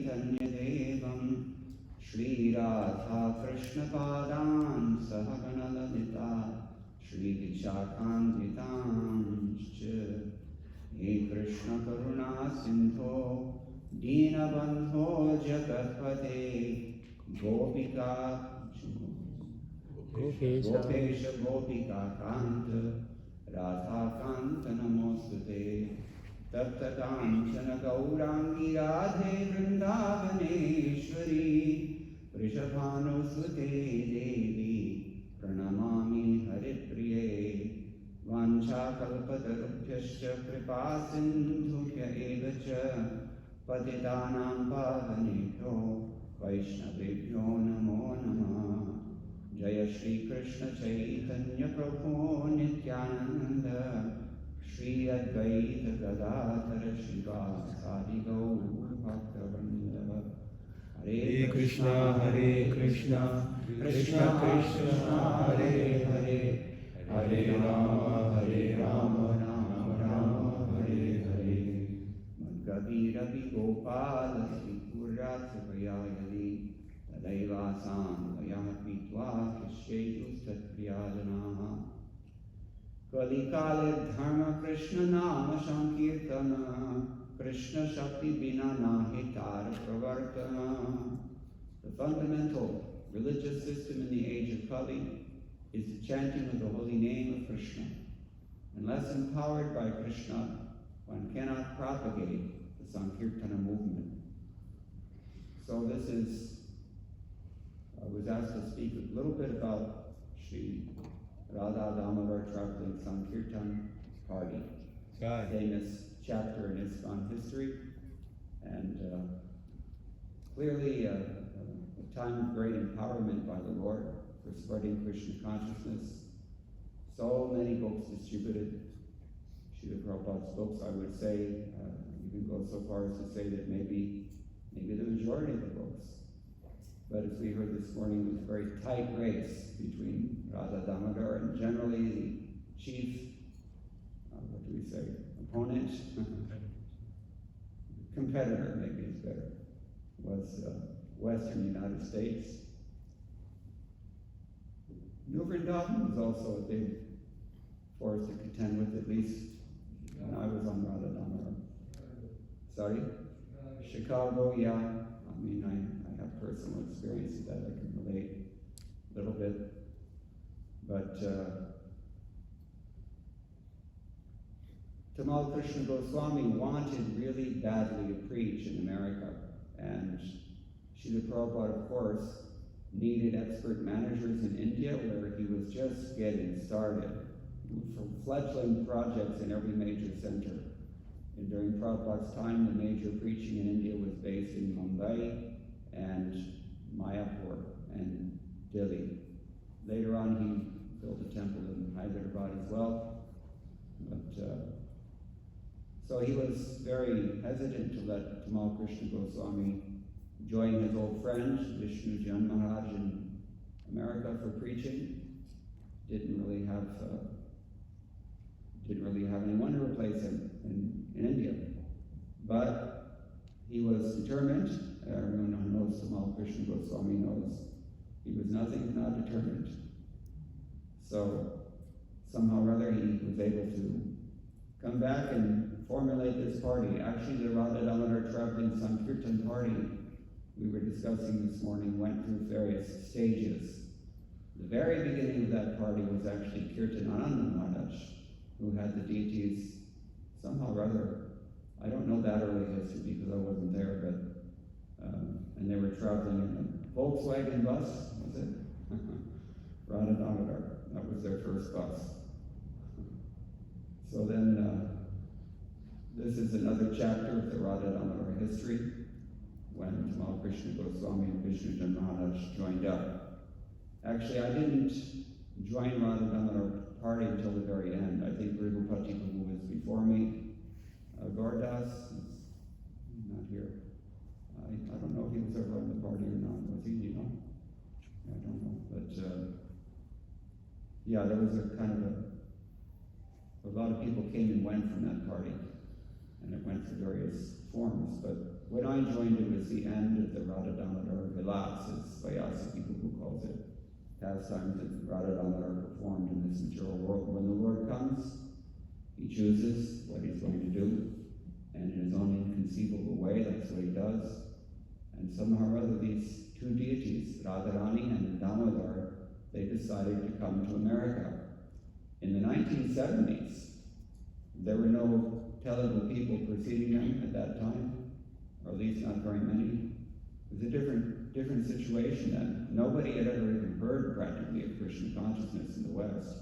Chaitanya Devam Shri Radha Krishna Padan Sahagana Lalita Shri Vishakhanvitamscha He Krishna Karuna Sindho Dina Bandho Jagatpate Gopika Gopesha Gopika Kanta Radha Kanta Namostute Tapta Kanchana Gaurangi Radhe Vrindavaneshwari Vrishabhanusute Devi Pranamami Haripriye Vancha Kalpatarubhyascha Kripa Sindhubhya Evacha Patitanam Pavanebhyo Vaishnavebhyo Namo Namah Jaya Shri Krishna Chaitanya Prabhu Nityananda Shri Advaita Gadadhara Shiva Sadi Gaur Bhakta Hare Krishna Krishna Krishna Hare Hare Hare Rama Rama Rama Hare Hare Madhgavi Ravi Gopala Sri Puratha Vayayali Tadaivasam Vayapitva Kishetu Satpriyadanaha Kali Kali Dharma Krishna Nama Sankirtana Krishna Shakti Bina Nahi Tara Pravartana. The fundamental religious system in the age of Kali is the chanting of the holy name of Krishna. Unless empowered by Krishna, one cannot propagate the Sankirtana movement. So this is, I was asked to speak a little bit about Sri Radha Damodar Traveling Sankirtan Party, famous chapter in ISKCON history, and clearly a time of great empowerment by the Lord for spreading Krishna consciousness. So many books distributed. Srila Prabhupada's books, I would say, you can go so far as to say that maybe the majority of the books. But as we heard this morning, it was a very tight race between Radha Damodar and generally the chief, what do we say, opponent? Competitor, maybe is better, was Western United States. New Vrindavan was also a big force to contend with, at least when I was on Radha Damodar. Sorry? Chicago, yeah. I mean, I have personal experience with that. I can relate a little bit. But Tamal Krishna Goswami wanted really badly to preach in America. And Srila Prabhupada, of course, needed expert managers in India where he was just getting started. From fledgling projects in every major center. And during Prabhupada's time, the major preaching in India was based in Mumbai and Mayapur and Delhi. Later on, he built a temple in Hyderabad as well. But, so he was very hesitant to let Tamal Krishna Goswami join his old friend, Vishnu Jan Maharaj, in America for preaching. Didn't really have anyone to replace him in India. But he was determined. Everyone who knows Tamal Krishna Goswami knows he was nothing if not determined. So somehow or other he was able to come back and formulate this party. Actually, the Radha Damodar Traveling Sankirtan Party we were discussing this morning went through various stages. The very beginning of that party was actually Kirtanananda Maharaj, who had the deities somehow or other. I don't know that early history because I wasn't there, but and they were traveling in a Volkswagen bus, was it? Radha Damodar, that was their first bus. So then, this is another chapter of the Radha Damodar history, when Tamal Krishna Goswami and Vishnu Jan Maharaj joined up. Actually, I didn't join Radha Damodar party until the very end. I think Rigupati Prabhu was before me. Gordas is not here. I don't know if he was ever on the party or not. Was he, do you know? I don't know. But yeah, there was a kind of a lot of people came and went from that party. And it went through various forms. But when I joined, it was the end of the Radha Damodar Vilas, as Vyasa who calls it, pastimes that Radha Damodar performed in this material world. When the Lord comes, he chooses what he's going to do, and in his own inconceivable way, that's what he does. And somehow or other, these two deities, Radharani and Damodar, they decided to come to America. In the 1970s, there were no Telugu people preceding them at that time, or at least not very many. It was a different situation then. Nobody had ever even heard practically of Krishna consciousness in the West.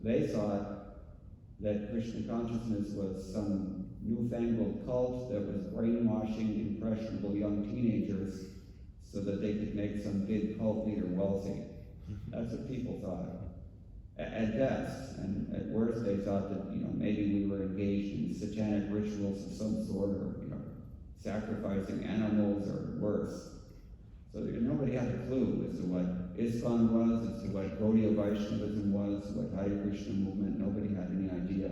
They thought that Krishna consciousness was some newfangled cult that was brainwashing impressionable young teenagers so that they could make some big cult leader wealthy. That's what people thought, at best. And at worst, they thought that, maybe we were engaged in satanic rituals of some sort, or, sacrificing animals, or worse. So nobody had a clue as to what ISKCON was, as to what Gaudiya Vaishnavism was, what Hare Krishna movement. Nobody had any idea.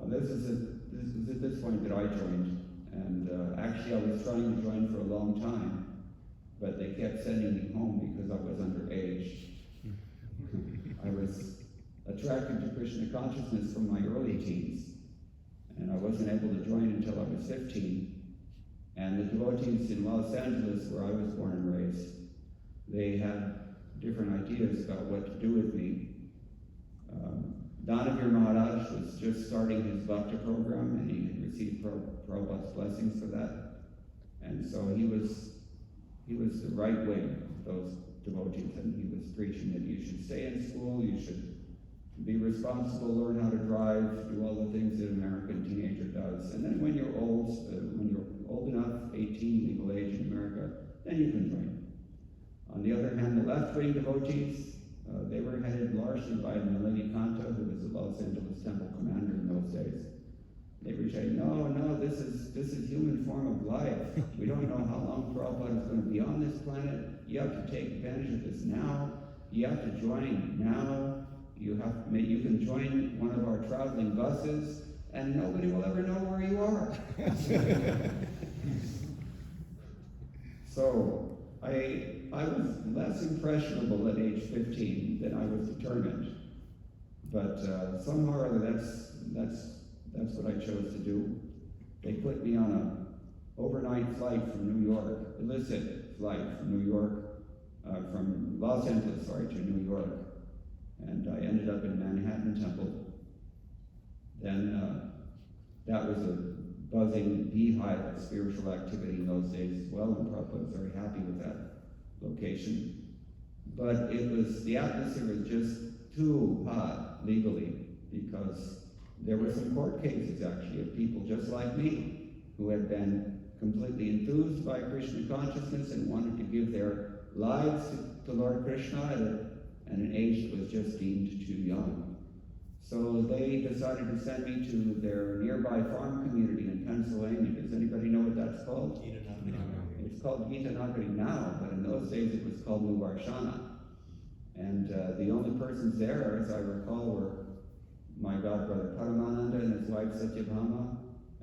This was at this point that I joined, and actually I was trying to join for a long time, but they kept sending me home because I was underage. I was attracted to Krishna consciousness from my early teens, and I wasn't able to join until I was 15. And the devotees in Los Angeles, where I was born and raised, they had different ideas about what to do with me. Danavir Maharaj was just starting his Bhakta program, and he had received Prabhupada's blessings for that. And so he was the right wing of those devotees, and he was preaching that you should stay in school, you should be responsible, learn how to drive, do all the things that an American teenager does. And then when you're old enough, 18, legal age in America, then you can join. On the other hand, the left-wing devotees, they were headed largely by Nalini Kanta, who was the Los Angeles temple commander in those days. They were saying, no, this is human form of life. We don't know how long Prabhupada is going to be on this planet. You have to take advantage of this now. You have to join now. You can join one of our traveling buses, and nobody will ever know where you are. So I was less impressionable at age 15 than I was determined. But somehow or other, that's what I chose to do. They put me on an overnight flight from New York, illicit flight from New York, from Los Angeles, to New York. And I ended up in Manhattan Temple. Then that was a buzzing beehive of spiritual activity in those days as well, and Prabhupada was very happy with that location. But the atmosphere was just too hot legally, because there were some court cases actually of people just like me who had been completely enthused by Krishna consciousness and wanted to give their lives to Lord Krishna at an age that was just deemed too young. So they decided to send me to their nearby farm community in Pennsylvania. Does anybody know what that's called? It's called Gita Nagari now, but in those days it was called New Varshana. And the only persons there, as I recall, were my godbrother Paramananda and his wife Satyabhama,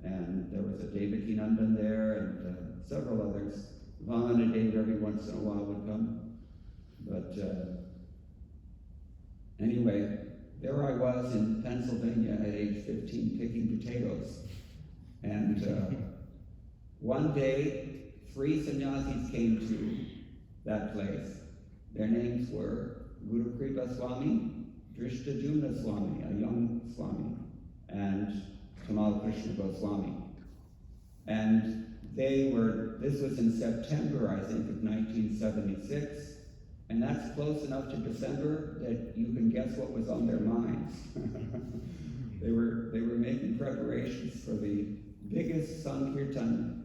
and there was a Devaki Nandan there, and several others. Vamana Dev every once in a while would come. But anyway, there I was in Pennsylvania at age 15 picking potatoes. And one day, 3 sannyasis came to that place. Their names were Guru Kripa Swami, Drishtajumna Swami, a young Swami, and Kamal Krishna Goswami. And this was in September, I think, of 1976, and that's close enough to December that you can guess what was on their minds. They were making preparations for the biggest Sankirtan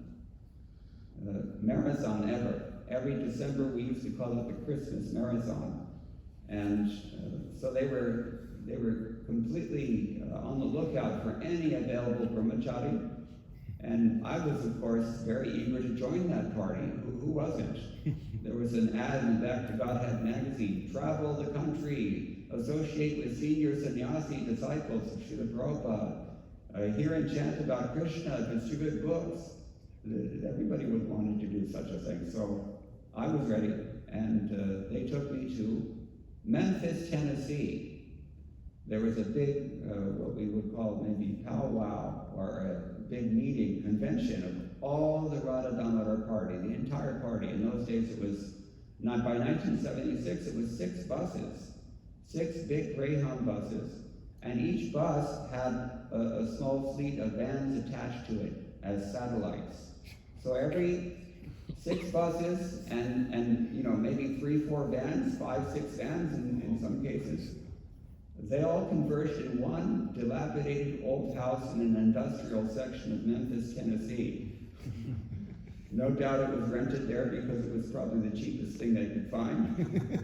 marathon ever. Every December we used to call it the Christmas marathon. And so they were completely on the lookout for any available brahmachari. And I was, of course, very eager to join that party. Who wasn't? There was an ad in the back to Godhead magazine: travel the country, associate with senior sannyasi disciples of Srila Prabhupada, hear and chant about Krishna, distribute books. everybody would wanted to do such a thing. So I was ready, and they took me to Memphis, Tennessee. There was a big, what we would call maybe powwow, or a big meeting, convention of all the Radha Damodar party, the entire party. In those days it was, not by 1976, it was 6 buses, 6 big Greyhound buses, and each bus had a small fleet of vans attached to it as satellites. So every 6 buses and you know, maybe 3-4 vans, 5-6 vans in some cases, they all converged in one dilapidated old house in an industrial section of Memphis, Tennessee. No doubt it was rented there because it was probably the cheapest thing they could find.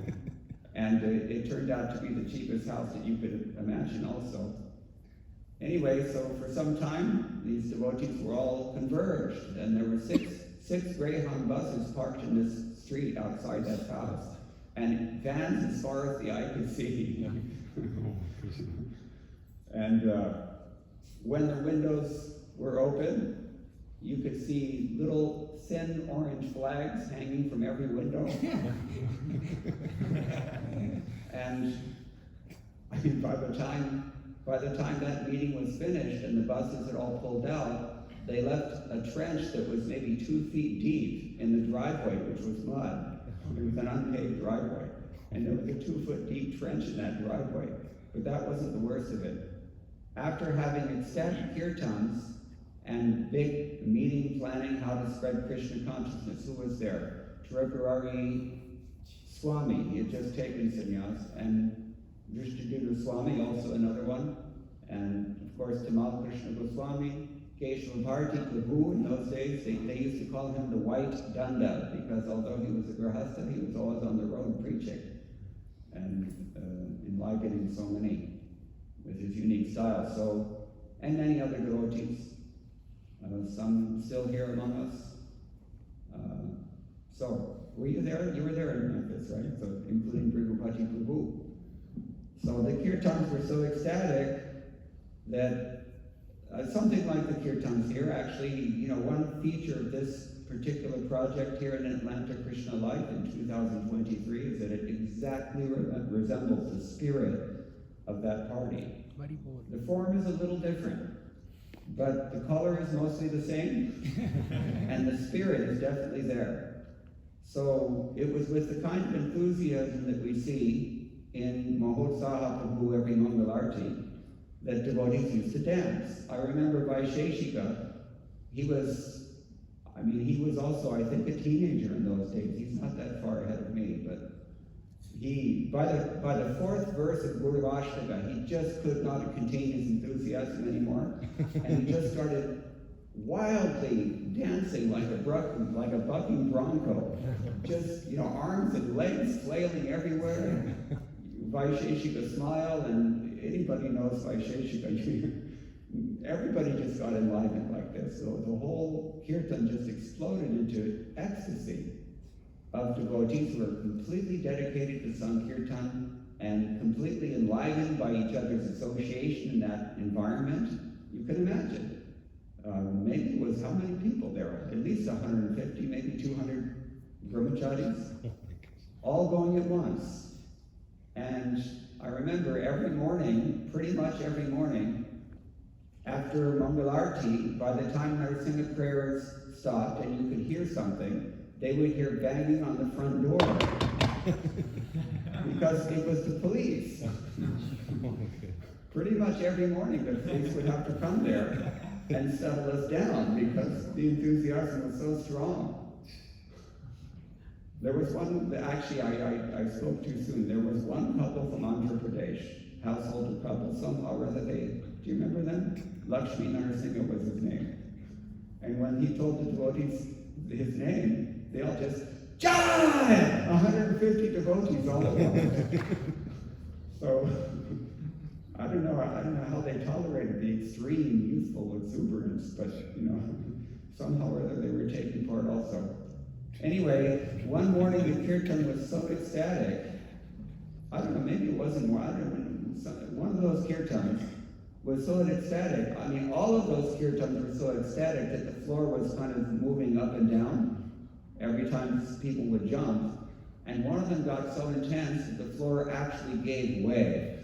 And it turned out to be the cheapest house that you could imagine also. Anyway, so for some time, these devotees were all converged, and there were six Greyhound buses parked in this street outside that house, and vans as far as the eye could see. And when the windows were open, you could see little thin orange flags hanging from every window. And I mean, by the time that meeting was finished and the buses had all pulled out, they left a trench that was maybe 2 feet deep in the driveway, which was mud. It was an unpaved driveway. And there was a 2-foot deep trench in that driveway. But that wasn't the worst of it. After having ecstatic kirtans and big meeting planning how to spread Krishna consciousness, who was there? Tripurari Swami, he had just taken sannyas, and Vishnuduta Swami, also another one, and of course Tamal Krishna Goswami, Keshava Bharati Prabhu. In those days, they used to call him the White Danda, because although he was a grahastha, he was always on the road preaching and enlivening so many with his unique style. So, and many other devotees, some still here among us. So, were you there? You were there in Memphis, right? So, including Brigupati Prabhu. So the kirtans were so ecstatic that something like the kirtans here, actually, you know, one feature of this particular project here in Atlanta Krishna Life in 2023 is that it exactly resembles the spirit of that party. The form is a little different, but the color is mostly the same, and the spirit is definitely there. So it was with the kind of enthusiasm that we see in Mahotsaha Prabhu every Mangalarti that devotees used to dance. I remember Vaisheshika, he was also, I think, a teenager in those days. He's not that far ahead of me, but he, by the 4th verse of Guru Ashtaka, he just could not contain his enthusiasm anymore, and he just started wildly dancing like a bucking bronco, just, you know, arms and legs flailing everywhere. Vaisheshika smiled, and anybody knows Vaisheshika. Everybody just got enlivened like this. So the whole kirtan just exploded into ecstasy of devotees who were completely dedicated to Sankirtan and completely enlivened by each other's association in that environment. You can imagine. Maybe it was how many people there? At least 150, maybe 200 brahmacharis, all going at once. And I remember every morning, pretty much every morning, after Mangalarti, by the time Narsingha prayers stopped and you could hear something, they would hear banging on the front door. Because it was the police. Pretty much every morning the police would have to come there and settle us down because the enthusiasm was so strong. There was one, actually I spoke too soon. There was one couple from Andhra Pradesh, householder couple, somehow or other do you remember them? Lakshmi Narasimha was his name. And when he told the devotees his name, they all just, Jai! 150 devotees all at once. So, I don't know how they tolerated the extreme youthful exuberance, but, you know, somehow or other they were taking part also. Anyway, one morning the kirtan was so ecstatic, I don't know, maybe it wasn't one, I don't know, one of those kirtans, was so ecstatic. I mean, all of those kirtans were so ecstatic that the floor was kind of moving up and down every time people would jump. And one of them got so intense that the floor actually gave way.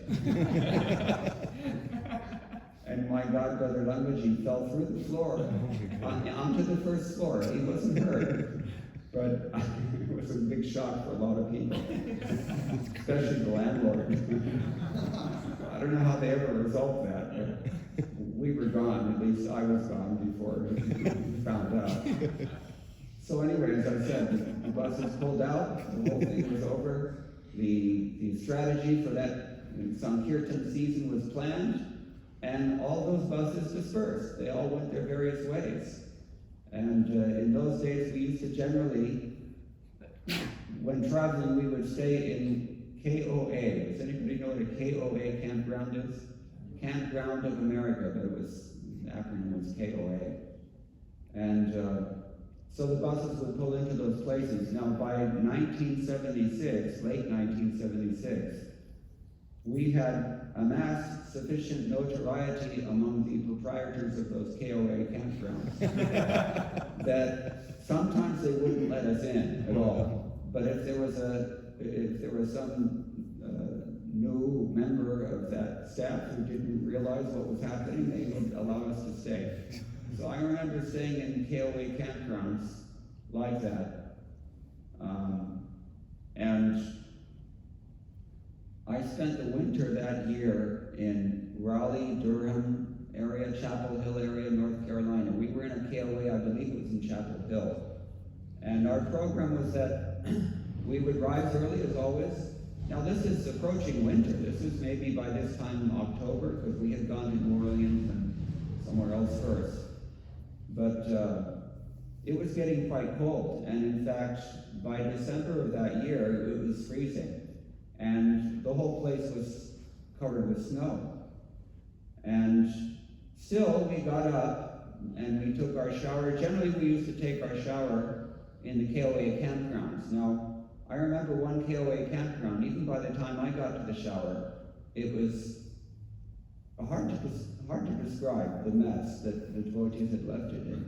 And my godbrother Language fell through the floor onto the first floor. He wasn't hurt, but it was a big shock for a lot of people, especially the landlord. I don't know how they ever resolved that, but we were gone. At least I was gone before we found out. So anyway, as I said, the buses pulled out, the whole thing was over. The strategy for that Sankirtan season was planned, and all those buses dispersed. They all went their various ways. And in those days, we used to generally, when traveling, we would stay in KOA. Does anybody know what a KOA campground is? Campground of America, but the acronym was KOA. And so the buses would pull into those places. Now, by 1976, late 1976, we had amassed sufficient notoriety among the proprietors of those KOA campgrounds that sometimes they wouldn't let us in at all. But if there was some new member of that staff who didn't realize what was happening, they would allow us to stay. So I remember staying in KOA campgrounds like that. And I spent the winter that year in Raleigh, Durham area, Chapel Hill area, North Carolina. We were in a KOA, I believe it was in Chapel Hill. And our program was that we would rise early as always. Now this is approaching winter. This is maybe by this time October, because we had gone to New Orleans and somewhere else first. But it was getting quite cold, and in fact, by December of that year, it was freezing, and the whole place was covered with snow. And still, we got up, and we took our shower. Generally, we used to take our shower in the KOA campgrounds. Now, I remember one KOA campground, even by the time I got to the shower, it was hard to describe the mess that the devotees had left it in.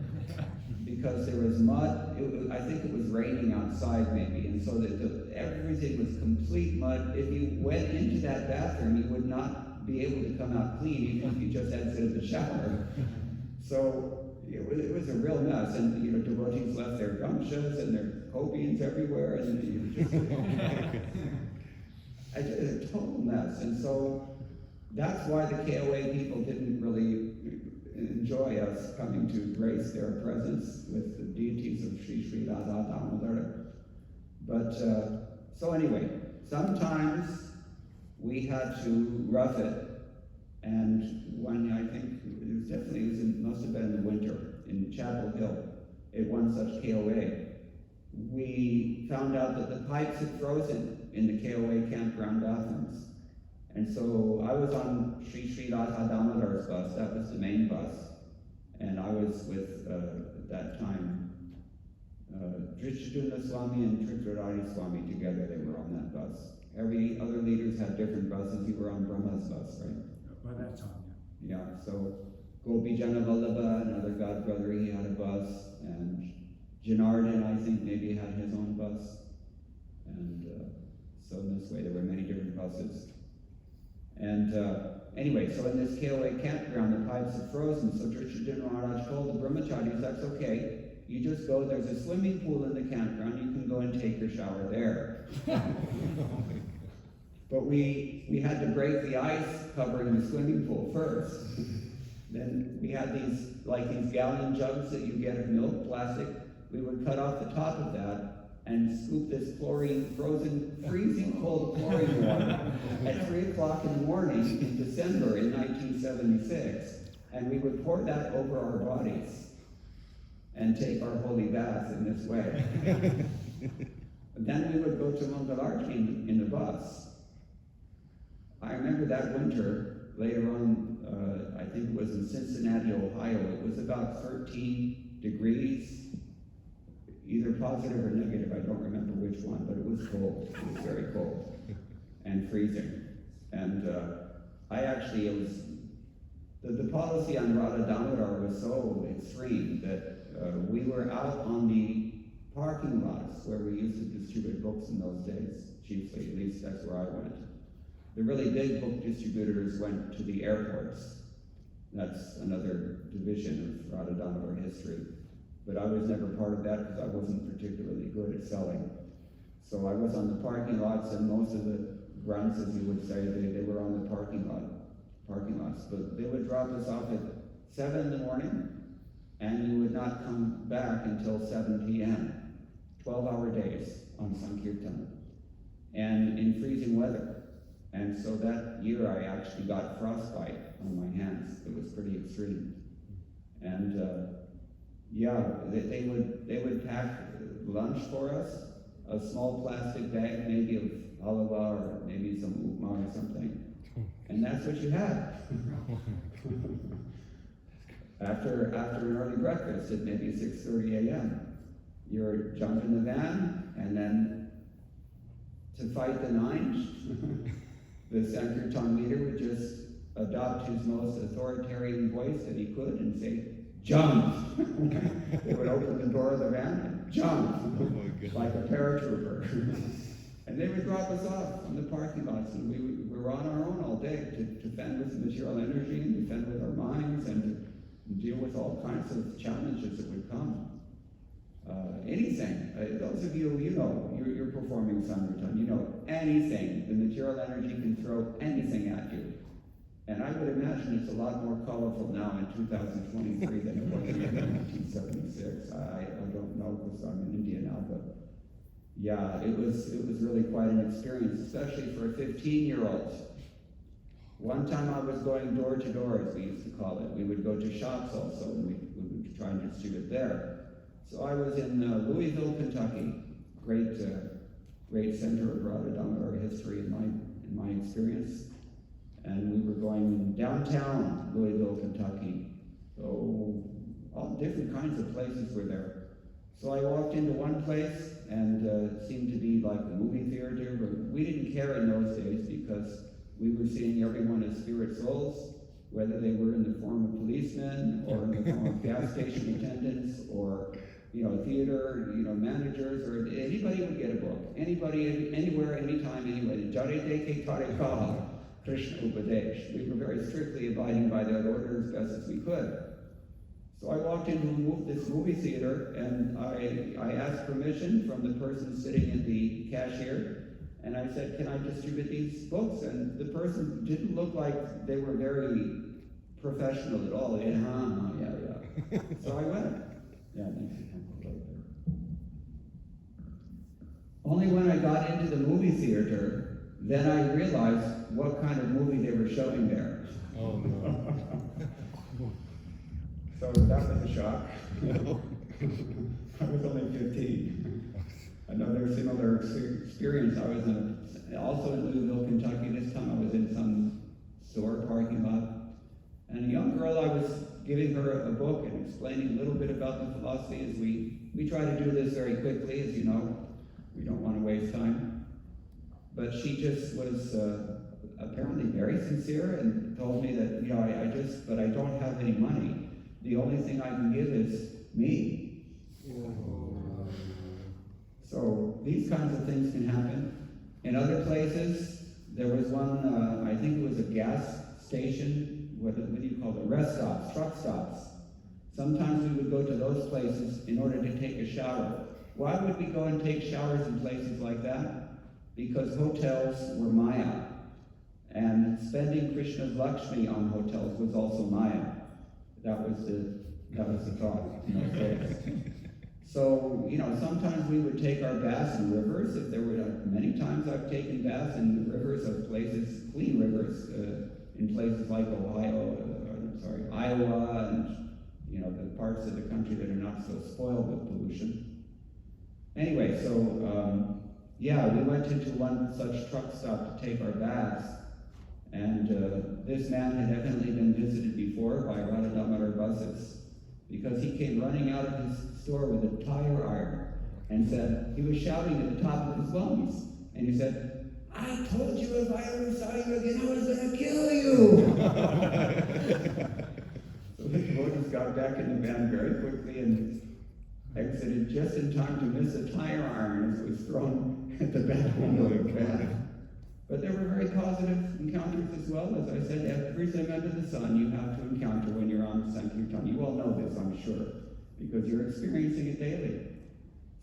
Because there was mud, I think it was raining outside maybe, and so that everything was complete mud. If you went into that bathroom, you would not be able to come out clean, even if you just exited the shower. So it was a real mess, and devotees left their gamshas and their kopis everywhere, and a total mess. And so that's why the KOA people didn't really enjoy us coming to grace their presence with the deities of Sri Sri Radha Damodara. But, so anyway, sometimes we had to rough it, and when I think must have been in the winter, in Chapel Hill, at one such KOA, we found out that the pipes had frozen in the KOA campground bathrooms. And so I was on Sri Sri Radha Damodar's bus, that was the main bus, and I was with, at that time, Drishaduna Swami and Trikradari Swami together, they were on that bus. Every other leaders had different buses, you were on Brahma's bus, right? By that time, yeah. Yeah, so Gopi Janavallabha, another godbrother, he had a bus, and Janardhan, I think, maybe had his own bus. And so in this way, there were many different buses. And anyway, so in this KOA campground, the pipes had frozen, so Drishaduna Maharaj told the brahmacharis, that's okay, you just go, there's a swimming pool in the campground, you can go and take your shower there. But we had to break the ice covering the swimming pool first. Then we had these gallon jugs that you get of milk, plastic. We would cut off the top of that and scoop this chlorine, frozen, freezing cold chlorine water at 3 o'clock in the morning in December in 1976. And we would pour that over our bodies and take our holy bath in this way. Then we would go to Mangalarti in the bus. I remember that winter, later on, I think it was in Cincinnati, Ohio, it was about 13 degrees, either positive or negative, I don't remember which one, but it was cold, it was very cold, and freezing. And it was The policy on Radha Damodar was so extreme that we were out on the parking lots where we used to distribute books in those days, chiefly, at least that's where I went. The really big book distributors went to the airports. That's another division of Radha Damodar history. But I was never part of that because I wasn't particularly good at selling. So I was on the parking lots, and most of the grunts, as you would say, they were on the parking lots. But they would drop us off at 7 in the morning, and you would not come back until 7 p.m. 12-hour days on Sankirtan, and in freezing weather. And so that year I actually got frostbite on my hands. It was pretty extreme. And they would pack lunch for us, a small plastic bag maybe of halwa or maybe some upma or something. And that's what you had. After an early breakfast at maybe 6:30 a.m. You're jump in the van, and then to fight the nines, the Sankirtan leader would just adopt his most authoritarian voice that he could and say, "Jump!" They would open the door of the van and jump, like a paratrooper. And they would drop us off on the parking lots, and we were on our own all day to fend with the material energy and defend with our minds and to deal with all kinds of challenges that would come. Anything. Those of you, you're performing Sankirtan, you know anything. The material energy can throw anything at you. And I would imagine it's a lot more colorful now in 2023 than it was in 1976. I don't know because I'm in India now, but yeah, it was really quite an experience, especially for a 15-year-old. One time I was going door to door, as we used to call it. We would go to shops also, and we would try and distribute there. So I was in Louisville, Kentucky, great center of Radha Damodar history in my experience. And we were going downtown Louisville, Kentucky. So all different kinds of places were there. So I walked into one place, and it seemed to be like a movie theater, but we didn't care in those days because we were seeing everyone as spirit souls, whether they were in the form of policemen or in the form of gas station attendants or theater, managers, or anybody would get a book. Anybody, anywhere, anytime, anyway. Jarite Tare Kaha, Krishna Upadesh. We were very strictly abiding by that order as best as we could. So I walked into this movie theater, and I asked permission from the person sitting at the cashier, and I said, "Can I distribute these books?" And the person didn't look like they were very professional at all. Yeah. So I went. Yeah, thanks. Only when I got into the movie theater, then I realized what kind of movie they were showing there. Oh, no. So that was a shock. I was only 15. Another similar experience, I was also in Louisville, Kentucky. This time I was in some store parking lot. And a young girl, I was giving her a book and explaining a little bit about the philosophy as we try to do this very quickly, as you know. We don't want to waste time. But she just was apparently very sincere and told me that, but I don't have any money. The only thing I can give is me. So these kinds of things can happen. In other places, there was one, I think it was a gas station, what do you call it, rest stops, truck stops. Sometimes we would go to those places in order to take a shower. Why would we go and take showers in places like that? Because hotels were Maya. And spending Krishna's Lakshmi on hotels was also Maya. That was the thought in those days. So, sometimes we would take our baths in rivers. If there were many times I've taken baths in the rivers of places, clean rivers, in places like Iowa, and the parts of the country that are not so spoiled with pollution. Anyway, so we went into one such truck stop to take our baths, and this man had evidently been visited before by Radha Damodar buses, because he came running out of his store with a tire iron and said, he was shouting at the top of his lungs, and he said, I told you if I ever saw you again, I was going to kill you. So the devotees got back in the van very quickly and exited just in time to miss a tire iron as it was thrown at the back window of the van. But there were very positive encounters as well. As I said, every time under the sun you have to encounter when you're on Sankirtan. You all know this, I'm sure, because you're experiencing it daily.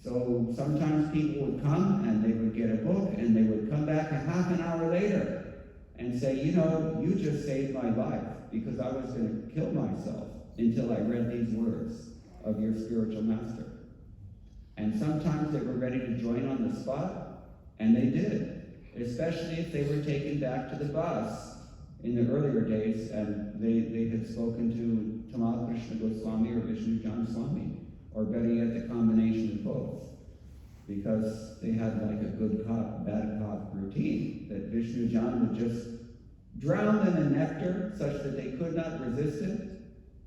So sometimes people would come and they would get a book and they would come back a half an hour later and say, you know, you just saved my life because I was going to kill myself until I read these words of your spiritual master. And sometimes they were ready to join on the spot, and they did, especially if they were taken back to the bus in the earlier days and they had spoken to Tamal Krishna Goswami or Vishnu Jan Swami, or better yet, the combination of both, because they had like a good cop, bad cop routine, that Vishnu Jan would just drown them in nectar such that they could not resist it,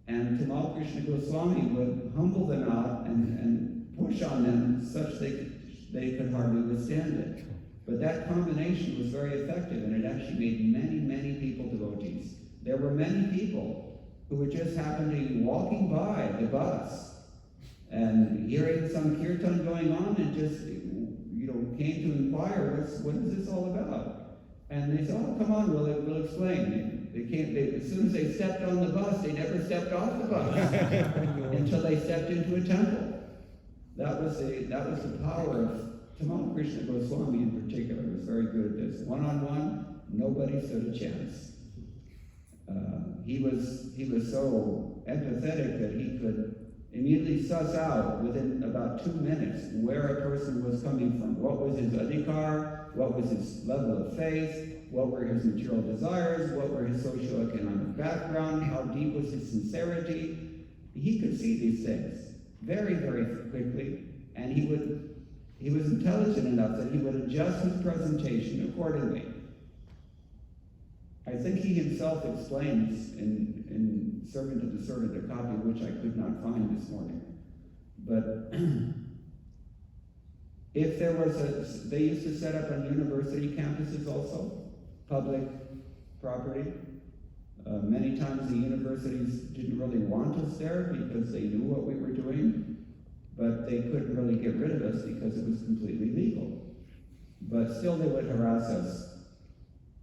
and Tamal Krishna Goswami would humble them out and push on them such they could hardly withstand it. But that combination was very effective, and it actually made many, many people devotees. There were many people who would just happen to be walking by the bus and hearing some kirtan going on and just, came to inquire, what is this all about? And they said, oh, come on, we'll explain. As soon as they stepped on the bus, they never stepped off the bus until they stepped into a temple. That was the power of Tamal Krishna Goswami in particular. Was very good at this. One-on-one, nobody stood a chance. He was so empathetic that he could immediately suss out within about 2 minutes where a person was coming from. What was his adhikar? What was his level of faith? What were his material desires? What were his socioeconomic background? How deep was his sincerity? He could see these things very, very quickly, and he was intelligent enough that he would adjust his presentation accordingly. I think he himself explains in Servant of the Sword, a copy which I could not find this morning. But if there was they used to set up on university campuses also, public property. Many times the universities didn't really want us there because they knew what we were doing, but they couldn't really get rid of us because it was completely legal. But still they would harass us.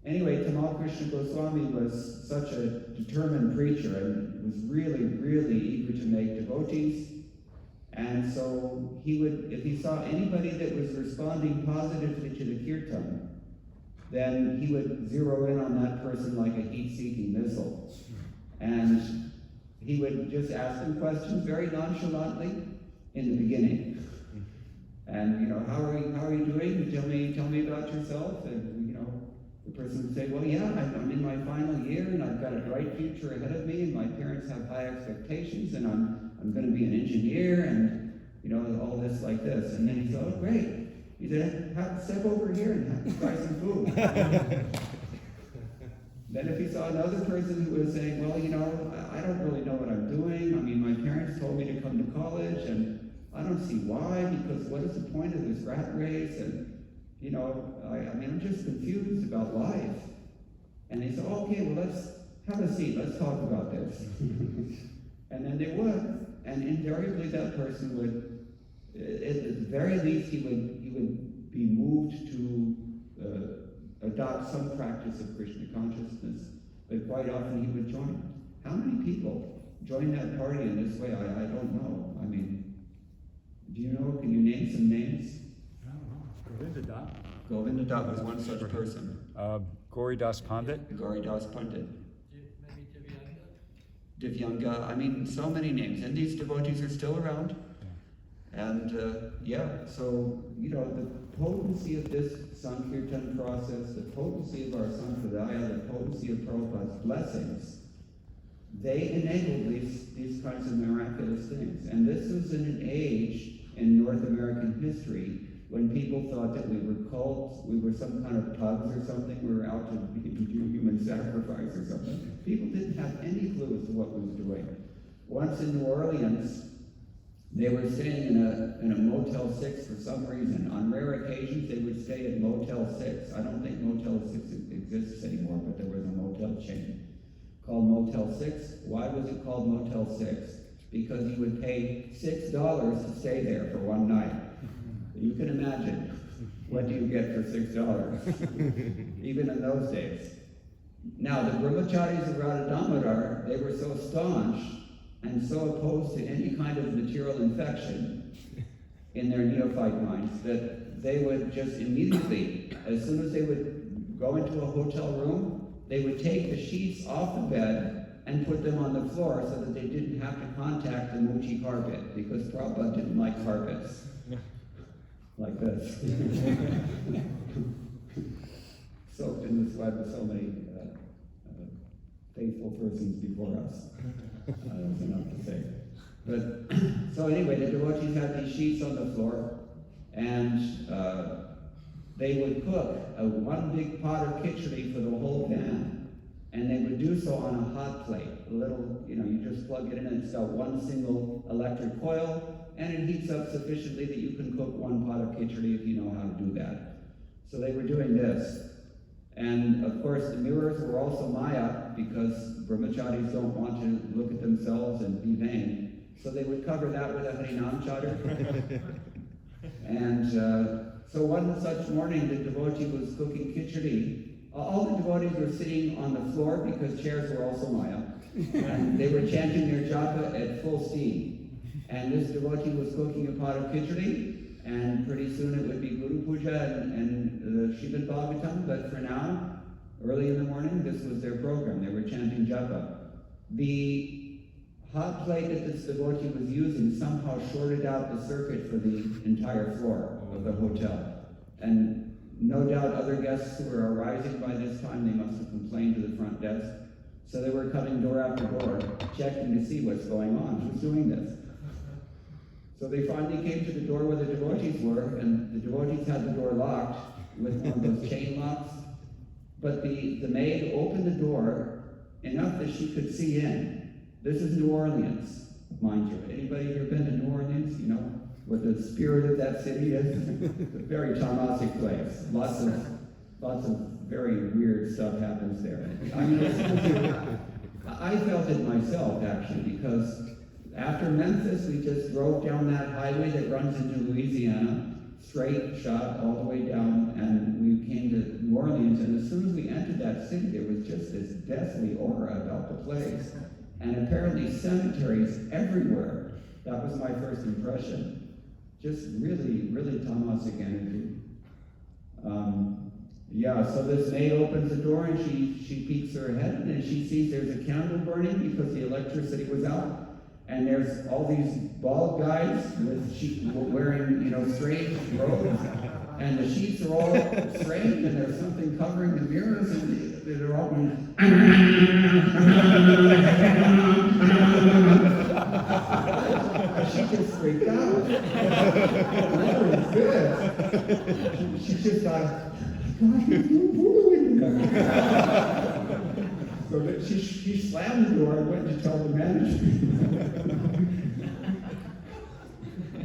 Anyway, Tamal Krishna Goswami was such a determined preacher and was really, really eager to make devotees. And so he would, if he saw anybody that was responding positively to the kirtan, then he would zero in on that person like a heat-seeking missile. And he would just ask them questions very nonchalantly in the beginning. And, how are you doing? Tell me about yourself. And, the person would say, well, yeah, I'm in my final year, and I've got a bright future ahead of me, and my parents have high expectations, and I'm going to be an engineer, and, all this like this. And then he said, oh, great. He said, step over here and try some food. Then if he saw another person who was saying, well, I don't really know what I'm doing. I mean, my parents told me to come to college, and I don't see why, because what is the point of this rat race? And, I'm just confused about life. And they said, okay, well, let's have a seat. Let's talk about this. And then they would. And invariably that person would, at the very least, he would be moved to adopt some practice of Krishna consciousness. But quite often he would join. How many people join that party in this way? I don't know. I mean, do you know? Can you name some names? Govinda Dutt was one such person. Gauridas Pandit. Gauridas Pandit. Divyanga. I mean, so many names. And these devotees are still around. And so, the potency of this Sankirtan process, the potency of our Sampradaya, the potency of Prabhupada's blessings, they enabled these kinds of miraculous things. And this was in an age in North American history when people thought that we were cults, we were some kind of thugs or something, we were out to do human sacrifice or something. People didn't have any clue as to what we were doing. Once in New Orleans, They were staying in a Motel 6 for some reason. On rare occasions, they would stay at Motel 6. I don't think Motel 6 exists anymore, but there was a motel chain called Motel 6. Why was it called Motel 6? Because you would pay $6 to stay there for one night. You can imagine, what do you get for $6? Even in those days. Now, the brahmacharis of Radha Damodar, they were so staunch and so opposed to any kind of material infection in their neophyte minds that they would just immediately, as soon as they would go into a hotel room, they would take the sheets off the bed and put them on the floor so that they didn't have to contact the Muchi carpet, because Prabhupada didn't like carpets. Like this. Soaked in the sweat of so many faithful persons before us. That's enough to say. But, so anyway, the devotees had these sheets on the floor, and they would cook one big pot of khichdi for the whole band, and they would do so on a hot plate. A little, you just plug it in, and it's got one single electric coil, and it heats up sufficiently that you can cook one pot of khichdi if you know how to do that. So they were doing this. And of course, the mirrors were also Maya, because brahmacharis don't want to look at themselves and be vain. So they would cover that with a Harinam chadar. And so one such morning, the devotee was cooking khichdi. All the devotees were sitting on the floor because chairs were also Maya. And they were chanting their japa at full steam. And this devotee was cooking a pot of khichdi. And pretty soon it would be Guru Puja and the Srimad Bhagavatam, but for now, early in the morning, this was their program. They were chanting japa. The hot plate that this devotee was using somehow shorted out the circuit for the entire floor of the hotel. And no doubt other guests who were arriving by this time, they must have complained to the front desk. So they were coming door after door, checking to see what's going on, who's doing this. So they finally came to the door where the devotees were, and the devotees had the door locked with one of those chain locks. But the maid opened the door enough that she could see in. This is New Orleans, mind you. Anybody here been to New Orleans? You know what the spirit of that city is? It's a very tamasic place. Lots of very weird stuff happens there. I mean, I felt it myself, actually, because after Memphis, we just drove down that highway that runs into Louisiana, straight shot all the way down, and we came to New Orleans, and as soon as we entered that city, there was just this deathly aura about the place, and apparently cemeteries everywhere. That was my first impression. Just really, really tamasic energy. So this maid opens the door, and she peeks her head, and she sees there's a candle burning because the electricity was out. And there's all these bald guys wearing, strange robes, and the sheets are all strange, and there's something covering the mirrors, and they're all going. She just freaked out. What is this? She just thought, God, who are we? So that she slammed the door and went to tell the manager.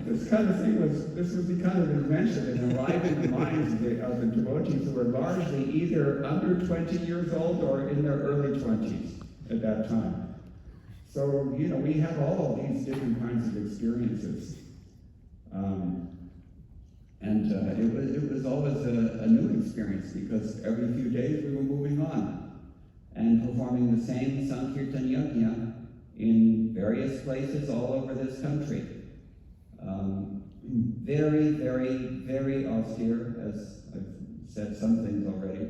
This was the kind of invention that arrived in the minds of the devotees who were largely either under 20 years old or in their early 20s at that time. So, we have all of these different kinds of experiences. It was always a new experience, because every few days we were moving on and performing the same Sankirtan yajna in various places all over this country. Very, very, very austere, as I've said some things already.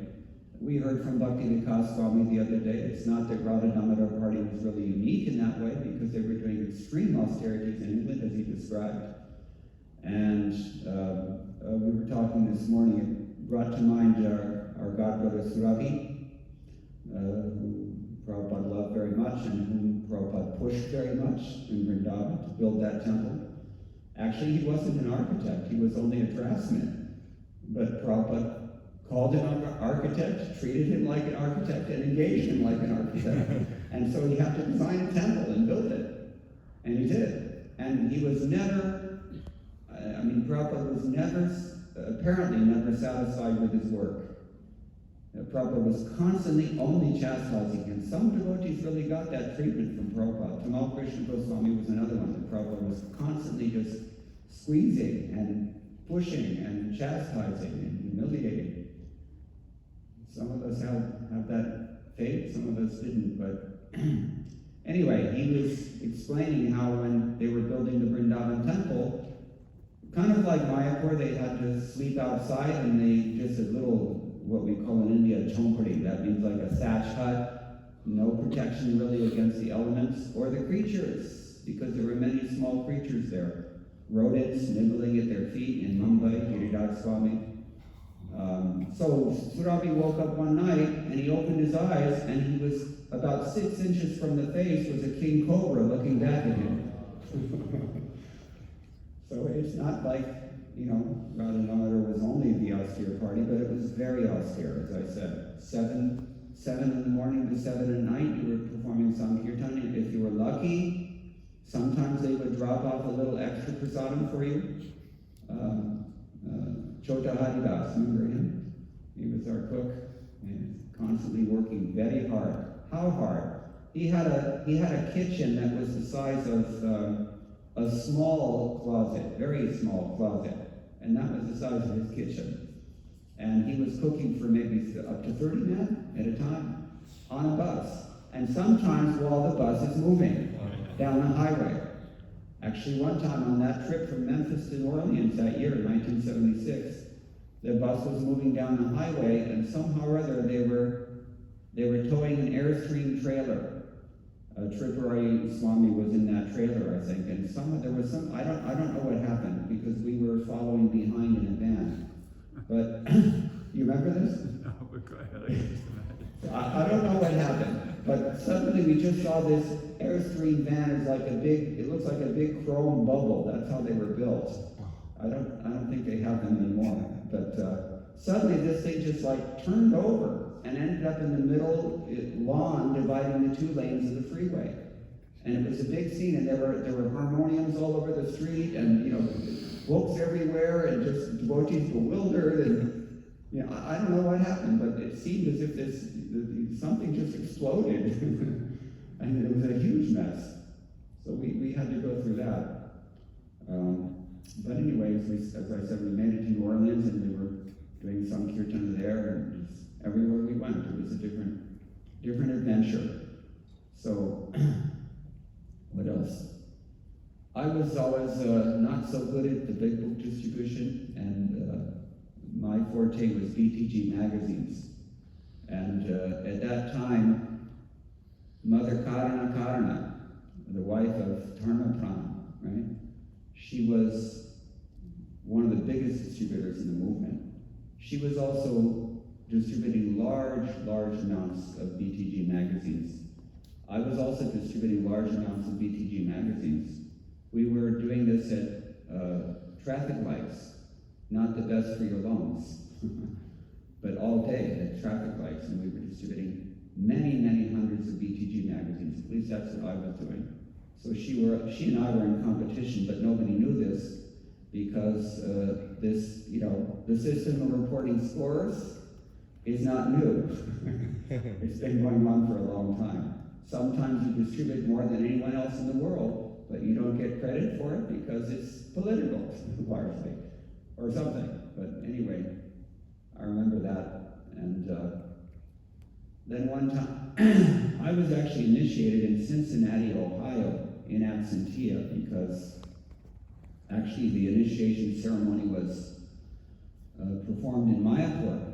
We heard from Bhakti Vikas Swami the other day. It's not that Radha Damodar Party was really unique in that way, because they were doing extreme austerities in England, as he described. And we were talking this morning, it brought to mind our godbrother Suravi, who Prabhupada loved very much, and whom Prabhupada pushed very much in Vrindavan to build that temple. Actually, he wasn't an architect, he was only a draftsman. But Prabhupada called him an architect, treated him like an architect, and engaged him like an architect. And so he had to design a temple and build it. And he did. And he was never, Prabhupada was apparently never satisfied with his work. Prabhupada was constantly only chastising him. Some devotees really got that treatment from Prabhupada. Tamal Krishna Goswami was another one that Prabhupada was constantly just squeezing and pushing and chastising and humiliating. Some of us have that fate, some of us didn't, but anyway, he was explaining how when they were building the Vrindavan temple, kind of like Mayapur, they had to sleep outside, and they just a little, what we call in India, chompari. That means like a thatch hut, no protection really against the elements or the creatures, because there were many small creatures there. Rodents nibbling at their feet in Mumbai, Giridhar Swami. So Surabhi woke up one night, and he opened his eyes, and he was about 6 inches from the face was a king cobra looking back at him. So it's not like, Radhananda was only the austere party, but it was very austere, as I said. 7 in the morning to 7 at night, you were performing Sankirtan. If you were lucky, sometimes they would drop off a little extra prasadam for you. Chota Haridas, remember him? He was our cook, and constantly working very hard. How hard? He had a kitchen that was the size of a small closet, very small closet, and that was the size of his kitchen. And he was cooking for maybe up to 30 men at a time on a bus, and sometimes while the bus is moving down the highway. Actually, one time on that trip from Memphis to New Orleans that year, 1976, the bus was moving down the highway, and somehow or other they were towing an Airstream trailer. Tripurari Swami was in that trailer, I think, and I don't know what happened, because we were following behind in a van. But you remember this? No, but go ahead. I can just imagine. I don't know what happened, but suddenly we just saw this Airstream van is like it looks like a big chrome bubble. That's how they were built. I don't think they have them anymore. But suddenly this thing just like turned over and ended up in the middle lawn dividing the 2 lanes of the freeway. And it was a big scene, and there were harmoniums all over the street, and books everywhere, and just devotees bewildered, and I don't know what happened, but it seemed as if something just exploded, and it was a huge mess. So we had to go through that. But anyways, as I said, we made it to New Orleans, and we were doing Sankirtan there, and just everywhere we went, it was a different adventure. So, what else? I was always not so good at the big book distribution, and my forte was BTG magazines. And at that time, Mother Karana, the wife of Dharmapran, right? She was one of the biggest distributors in the movement. She was also distributing large amounts of BTG magazines. I was also distributing large amounts of BTG magazines. We were doing this at traffic lights, not the best for your lungs, but all day at traffic lights, and we were distributing many hundreds of BTG magazines. At least that's what I was doing. So she and I were in competition, but nobody knew this, because the system of reporting scores is not new. It's been going on for a long time. Sometimes you distribute more than anyone else in the world, but you don't get credit for it because it's political, largely, or something. But anyway, I remember that. And then one time, I was actually initiated in Cincinnati, Ohio, in absentia, because actually the initiation ceremony was performed in Mayapur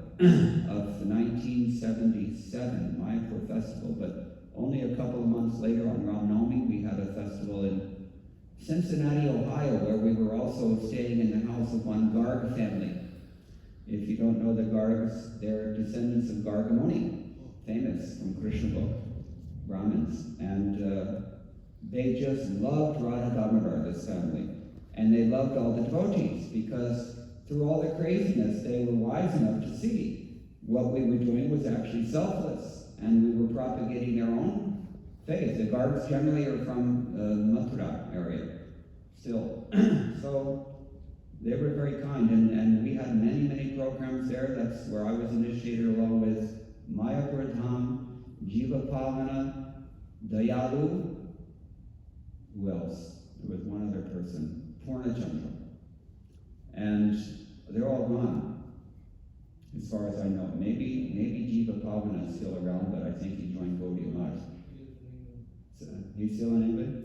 of the 1977 Mayapur festival, but only a couple of months later on Ram Navami, we had a festival in Cincinnati, Ohio, where we were also staying in the house of one Garg family. If you don't know the Gargs, they're descendants of Gargamuni, famous from Krishna book, Brahmins, and they just loved Radha Damodar, this family, and they loved all the devotees, because through all the craziness, they were wise enough to see what we were doing was actually selfless, and we were propagating their own faith. The Gargs generally are from Mathura area, still. So they were very kind, and we had many, many programs there. That's where I was initiated along with Maya Pradham, Jiva Pavana, Dayalu, who else? There was one other person, Purnachandra. And they're all gone, as far as I know. Maybe Jiva Pavana is still around, but I think he joined Gaudiya Math. So, he's still in England?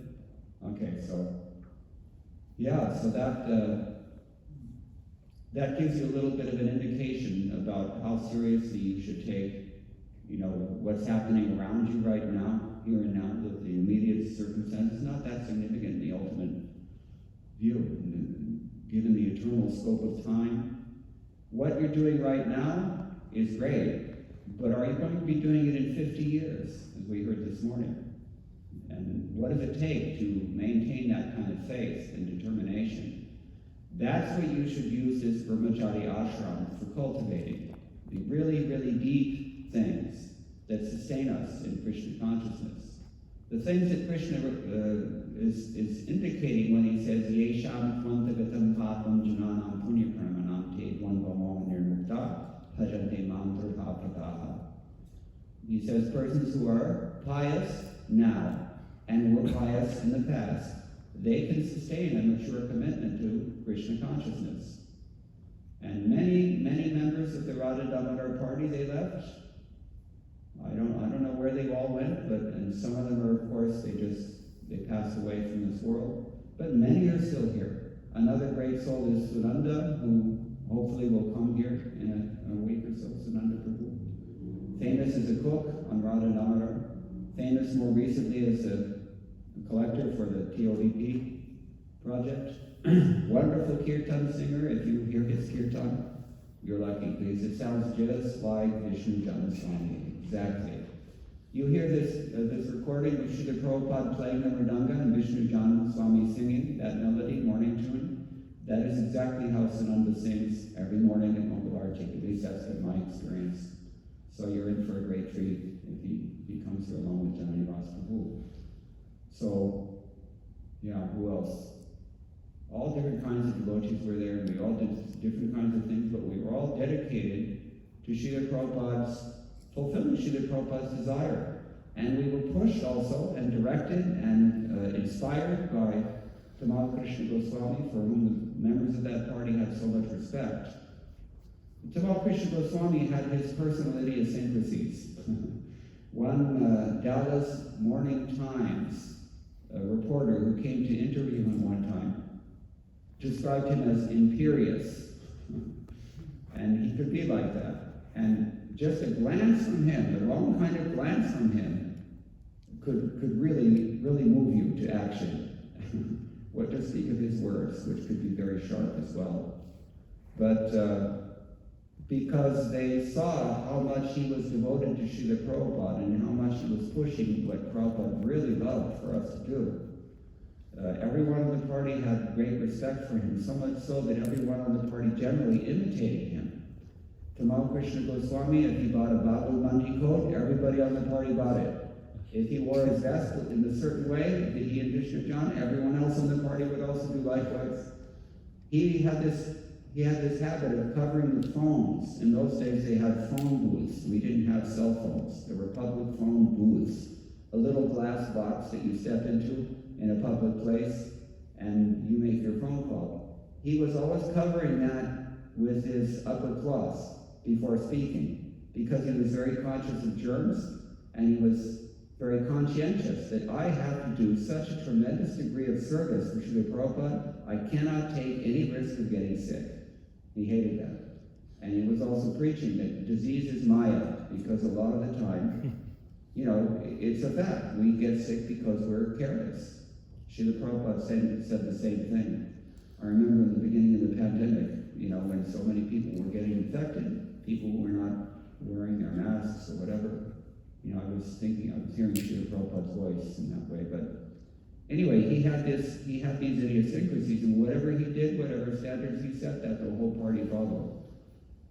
Okay, so, yeah, so that gives you a little bit of an indication about how seriously you should take, what's happening around you right now, here and now, with the immediate circumstances. Not that significant in the ultimate view, given the eternal scope of time. What you're doing right now is great, but are you going to be doing it in 50 years, as we heard this morning? And what does it take to maintain that kind of faith and determination? That's what you should use this brahmachari ashram for cultivating. The really, really deep things that sustain us in Krishna consciousness. The things that Krishna is indicating when he says, Yesham tvantagatam papam jananam punyakarmanam te dvandvamam nirmukta bhajante mam prataha. He says persons who are pious now and were pious in the past, they can sustain a mature commitment to Krishna consciousness. And many, many members of the Radha Damodar party, they left. I don't know where they all went, and some of them are, of course, they passed away from this world. But many are still here. Another great soul is Sunanda, who hopefully will come here in a week or so, Sunanda Prabhu. Famous as a cook on Radha Damodar. Famous more recently as a collector for the TODP project. Wonderful kirtan singer. If you hear his kirtan, you're lucky, because it sounds just like Vishnu Jana Swami. Exactly. You hear this recording of Srila Prabhupada playing the mridanga and Vishnu Jana Swami singing that melody, morning tune. That is exactly how Sananda sings every morning at Mongol Arctic. At least that's been my experience. So you're in for a great treat if he comes here along with Janani Ras Prabhu. So, yeah, who else? All different kinds of devotees were there, and we all did different kinds of things, but we were all dedicated to Srila Prabhupada's, fulfilling Srila Prabhupada's desire. And we were pushed also, and directed, and inspired by Tamal Krishna Goswami, for whom the members of that party had so much respect. Tamal Krishna Goswami had his personal idiosyncrasies. One Dallas Morning Times reporter who came to interview him one time described him as imperious. And he could be like that. And just a glance from him, the wrong kind of glance from him, could really, really move you to action. What to speak of his words, which could be very sharp as well. But because they saw how much he was devoted to Srila Prabhupada and how much he was pushing what Prabhupada really loved for us to do. Everyone in the party had great respect for him, so much so that everyone on the party generally imitated him. Tamal Krishna Goswami, if he bought a Babu Mandi coat, everybody on the party bought it. If he wore his vest in a certain way, he and Vishnu John, everyone else in the party would also do likewise. He had this habit of covering the phones. In those days they had phone booths. We didn't have cell phones. There were public phone booths. A little glass box that you step into in a public place and you make your phone call. He was always covering that with his upper cloth before speaking, because he was very conscious of germs, and he was very conscientious that I have to do such a tremendous degree of service for Srila Prabhupada, I cannot take any risk of getting sick. He hated that. And he was also preaching that disease is Maya, because a lot of the time, it's a fact. We get sick because we're careless. Srila Prabhupada said the same thing. I remember in the beginning of the pandemic, when so many people were getting infected, people were not wearing their masks or whatever. I was hearing Srila Prabhupada's voice in that way. But anyway, he had these idiosyncrasies, and whatever he did, whatever standards he set, that the whole party followed.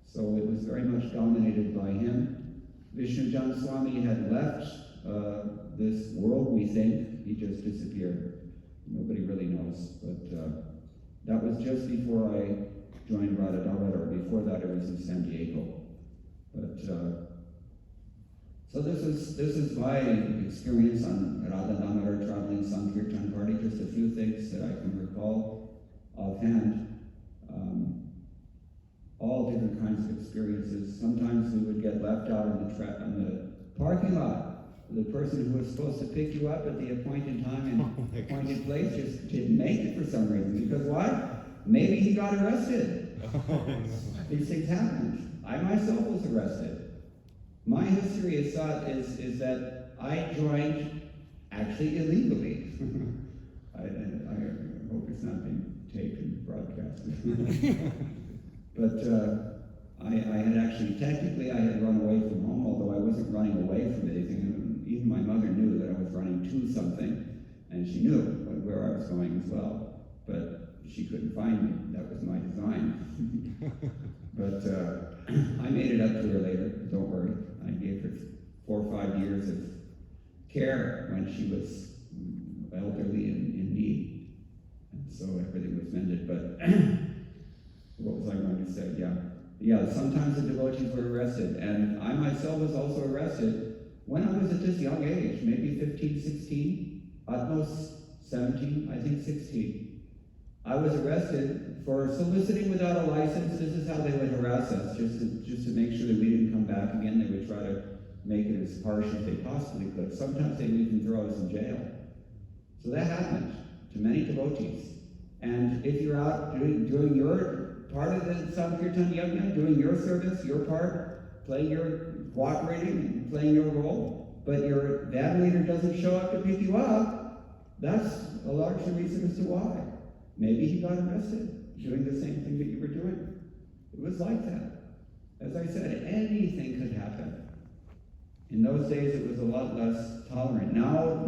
So it was very much dominated by him. Vishnu Jan Swami had left this world, we think. He just disappeared. Nobody really knows, but that was just before I joined Radha Damodar. Before that, it was in San Diego. But so this is my experience on Radha Damodar traveling Sankirtan party. Just a few things that I can recall offhand. All different kinds of experiences. Sometimes we would get left out on the parking lot. The person who was supposed to pick you up at the appointed time and appointed place just didn't make it for some reason. Because why? Maybe he got arrested. These things happened. I myself was arrested. My history is that I joined actually illegally. I hope it's not being taped and broadcast. But I had actually, technically I had run away from home, although I wasn't running away from anything. Even my mother knew that I was running to something, and she knew where I was going as well. But she couldn't find me. That was my design. But I made it up to her later, don't worry. I gave her 4 or 5 years of care when she was elderly and in need. And so everything was mended. But what was I going to say? Yeah, sometimes the devotees were arrested. And I myself was also arrested when I was at this young age, maybe 15, 16, at most 17, I think 16. I was arrested for soliciting without a license. This is how they would harass us, just to make sure that we didn't come back again. They would try to make it as harsh as they possibly could. Sometimes they would even throw us in jail. So that happened to many devotees. And if you're out doing your part of the Sankirtan Yajna, doing your service, your part, cooperating and playing your role, but your bad leader doesn't show up to pick you up, that's a large reason as to why. Maybe he got arrested doing the same thing that you were doing. It was like that. As I said, anything could happen. In those days, it was a lot less tolerant. Now,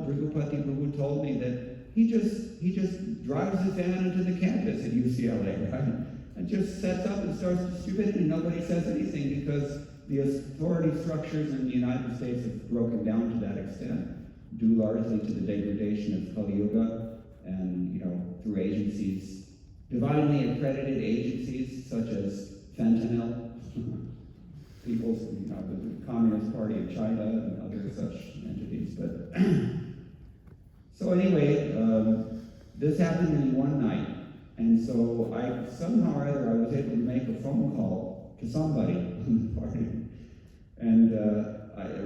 Brigupati Prabhu told me that he just drives his van into the campus at UCLA, right? And just sets up and starts distributing, and nobody says anything because the authority structures in the United States have broken down to that extent, due largely to the degradation of Kali Yuga and, through agencies, divinely accredited agencies such as fentanyl, the Communist Party of China and other such entities. But so anyway, this happened to me one night, and so somehow or other I was able to make a phone call to somebody in the party, and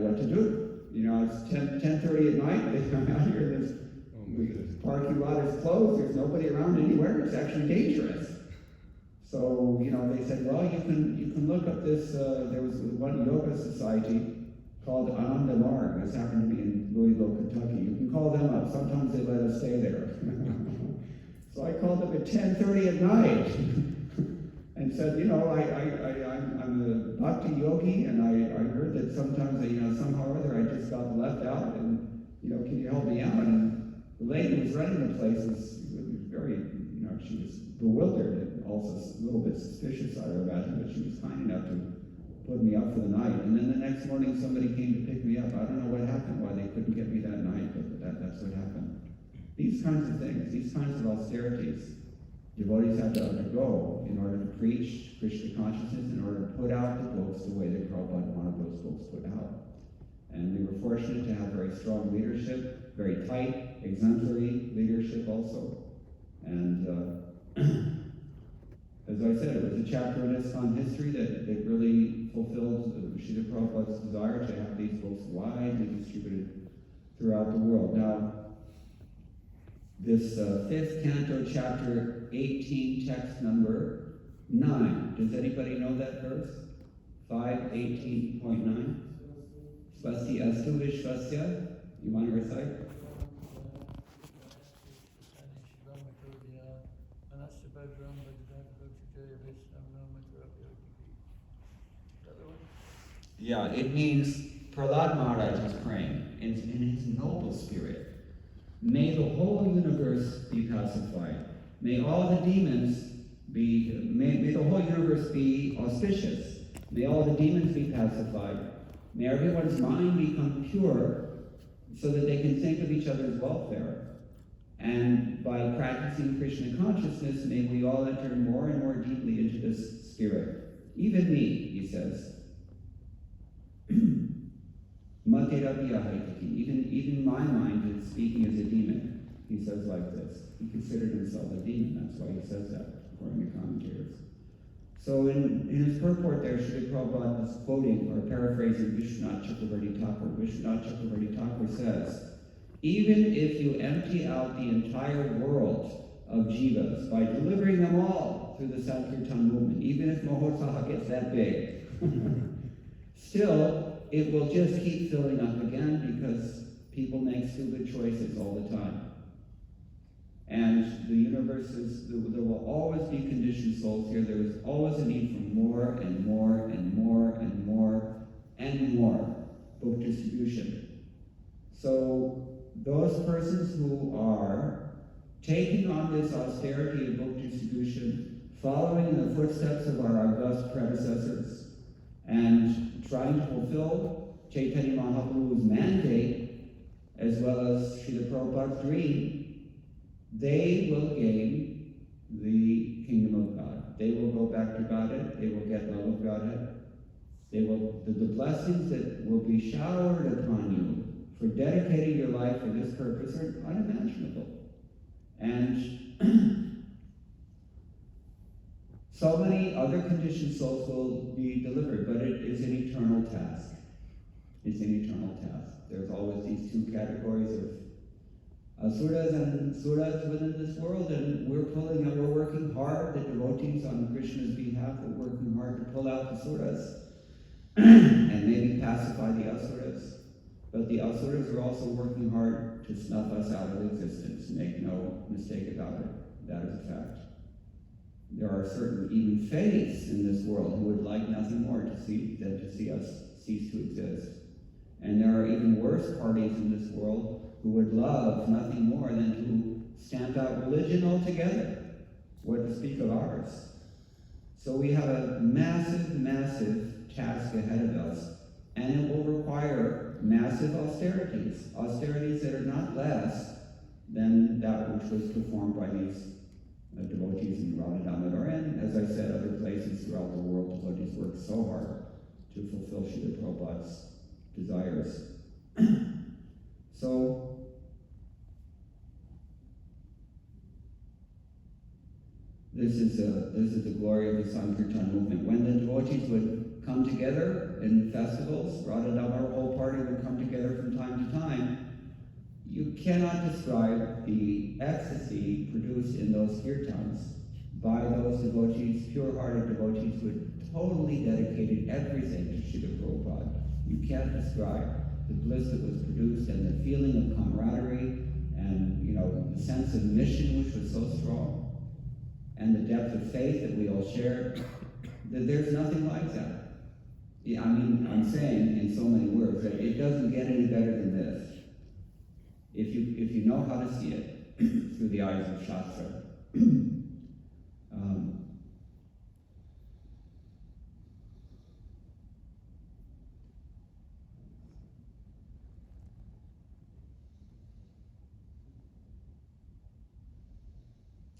what to do. It's 10:30 at night. I'm out here. The parking lot is closed. There's nobody around anywhere. It's actually dangerous. So they said, well, you can look up this. There was one yoga society called Ananda Marg. This happened to be in Louisville, Kentucky. You can call them up. Sometimes they let us stay there. So I called them at 10:30 at night and said, I'm a bhakti yogi, and I heard that sometimes, somehow or other I just got left out, and, can you help me out? And the lady who was running the place was very, she was bewildered and also a little bit suspicious, I would imagine, but she was kind enough to put me up for the night. And then the next morning somebody came to pick me up. I don't know what happened, why they couldn't get me that night, but that's what happened. These kinds of things, these kinds of austerities, devotees have to undergo in order to preach Krishna consciousness, in order to put out the books the way that Prabhupada wanted those books put out. And we were fortunate to have very strong leadership, very tight, exemplary leadership also. And as I said, it was a chapter in ISKCON history that really fulfilled Srila Prabhupada's desire to have these books widely distributed throughout the world. Now, this 5th canto, chapter 18, text number 9. Does anybody know that verse? 5:18.9. Swasti astu vishvasya. You want to recite? Yeah, it means Prahlad Maharaj is praying in his noble spirit. May the whole universe be pacified. May all the demons may the whole universe be auspicious. May all the demons be pacified. May everyone's mind become pure so that they can think of each other's welfare. And by practicing Krishna consciousness, may we all enter more and more deeply into this spirit. Even me, he says. Even my mind is speaking as a demon. He says like this. He considered himself a demon. That's why he says that, according to commentators. So in his purport there, Srila Prabhupada is quoting or paraphrasing Vishwanath Chakravarti Thakur. Vishwanath Chakravarti Thakur says, even if you empty out the entire world of jivas by delivering them all through the Sankirtan movement, even if Mahotsaha gets that big, still, it will just keep filling up again because people make stupid choices all the time. And the universe is, there will always be conditioned souls here. There is always a need for more and more and more and more and more book distribution. So those persons who are taking on this austerity of book distribution, following in the footsteps of our august predecessors, and trying to fulfill Chaitanya Mahaprabhu's mandate, as well as Srila Prabhupada's dream, they will gain the kingdom of God. They will go back to Godhead. They will get love of Godhead. They will, the blessings that will be showered upon you for dedicating your life for this purpose are unimaginable. And so many other conditioned souls will be delivered, but it is an eternal task. It's an eternal task. There's always these two categories of asuras and suras within this world, and we're working hard. The devotees on Krishna's behalf are working hard to pull out the suras and maybe pacify the asuras. But the asuras are also working hard to snuff us out of existence. Make no mistake about it. That is a fact. There are certain even faiths in this world who would like nothing more than to see us cease to exist. And there are even worse parties in this world who would love nothing more than to stamp out religion altogether. What to speak of ours? So we have a massive, massive task ahead of us, and it will require massive austerities that are not less than that which was performed by these devotees in Radha Damodar, and as I said, other places throughout the world. Devotees work so hard to fulfill Srila Prabhupada's desires. So, this is the glory of the Sankirtan movement. When the devotees would come together in festivals, Radha Damodar whole party would come together from time to time. You cannot describe the ecstasy produced in those kirtans by those devotees, pure-hearted devotees who had totally dedicated everything to Srila Prabhupada. You can't describe the bliss that was produced and the feeling of camaraderie and, the sense of mission which was so strong and the depth of faith that we all shared. There's nothing like that. I'm saying in so many words that it doesn't get any better than this. If you know how to see it through the eyes of Shastra.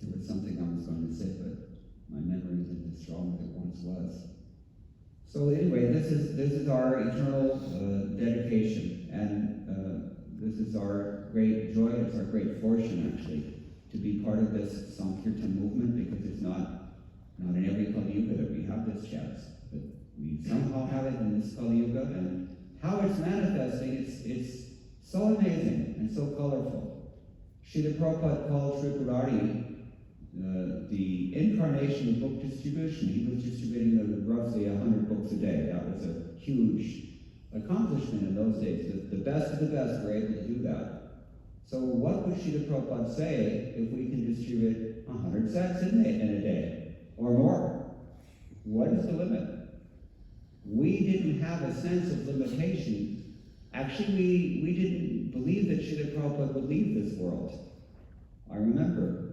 There was something I was going to say, but my memory isn't as strong as it once was. So anyway, this is our eternal dedication, and this is our great joy. It's our great fortune, actually, to be part of this Sankirtan movement, because it's not in every Kali Yuga that we have this chance, but we somehow have it in this Kali Yuga, and how it's manifesting, it's so amazing and so colorful. Srila Prabhupada called Tripurari the incarnation of book distribution. He was distributing roughly 100 books a day. That was a huge accomplishment in those days. The best of the best were able to do that. So what would Srila Prabhupada say if we can distribute 100 sets in a day, or more? What is the limit? We didn't have a sense of limitation. Actually, we didn't believe that Srila Prabhupada would leave this world. I remember,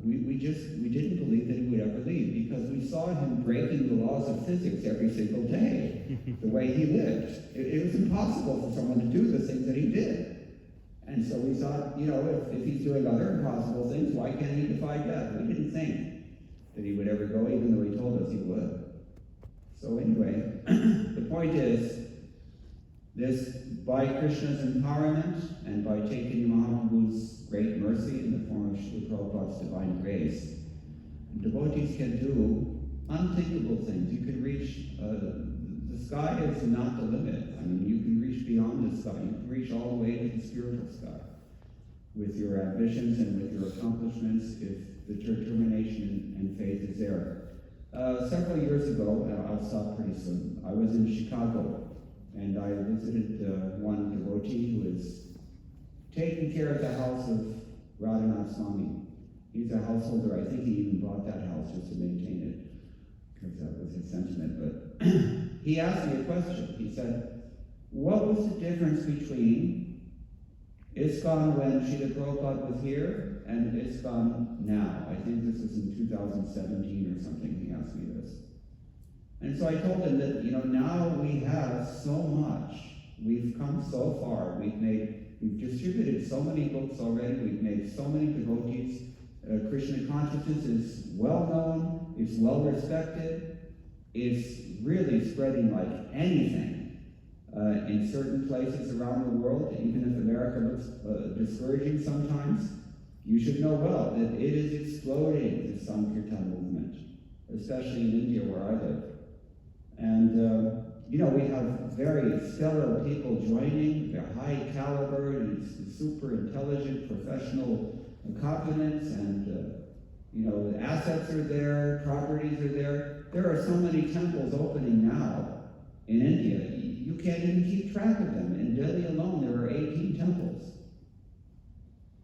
we didn't believe that he would ever leave, because we saw him breaking the laws of physics every single day, the way he lived. It was impossible for someone to do the things that he did. And so we thought, if he's doing other impossible things, why can't he defy death? We didn't think that he would ever go, even though he told us he would. So anyway, the point is, this, by Krishna's empowerment and by Chaitanya Mahaprabhu's great mercy in the form of Srila Prabhupada's divine grace, devotees can do unthinkable things. You can reach, the sky is not the limit. I mean, you can reach beyond the sky. You can reach all the way to the spiritual sky with your ambitions and with your accomplishments if the determination and faith is there. Several years ago, I'll stop pretty soon, I was in Chicago, and I visited one devotee who is taking care of the house of Radhanath Swami. He's a householder. I think he even bought that house just to maintain it, because that was his sentiment. But he asked me a question. He said, what was the difference between ISKCON when Srila Prabhupada was here and ISKCON now? I think this was in 2017 or something, he asked me this. And so I told him that, now we have so much. We've come so far. We've distributed so many books already. We've made so many devotees. Krishna consciousness is well known. It's well respected. It's really spreading like anything in certain places around the world. Even if America looks discouraging sometimes, you should know well that it is exploding, the Sankirtan movement, especially in India where I live. And, we have very stellar people joining. They're high caliber, and it's super intelligent, professional confidence, and, the assets are there, properties are there. There are so many temples opening now in India, you can't even keep track of them. In Delhi alone, there are 18 temples.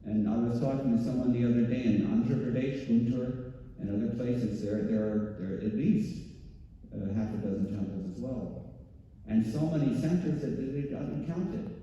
And I was talking to someone the other day in Andhra Pradesh, Guntur, and other places, there are at least half a dozen temples as well. And so many centers that they've got them counted.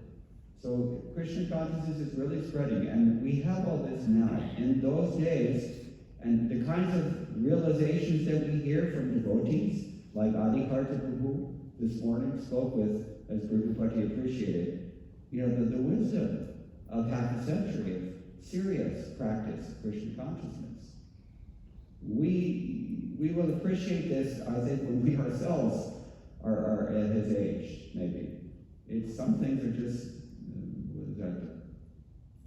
So Krishna consciousness is really spreading, and we have all this now. In those days, and the kinds of realizations that we hear from devotees, like Adikarta Prabhu this morning spoke with, as Prabhupada appreciated, the wisdom of half a century of serious practice of Krishna consciousness. We will appreciate this, I think, when we ourselves are at his age, maybe. Some things are just,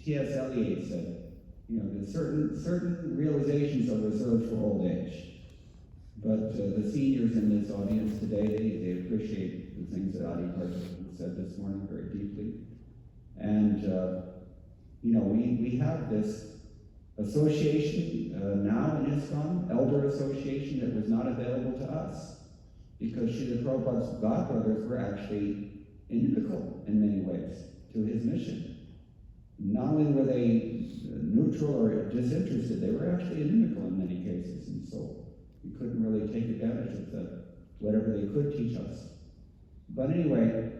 T.S. Eliot said, that certain realizations are reserved for old age. But the seniors in this audience today, they appreciate the things that Adi Karta said this morning very deeply. And, we have this association now in ISKCON, elder association, that was not available to us, because Srila Prabhupada's godbrothers were actually inimical in many ways to his mission. Not only were they neutral or disinterested, they were actually inimical in many cases, and so we couldn't really take advantage of whatever they could teach us. But anyway,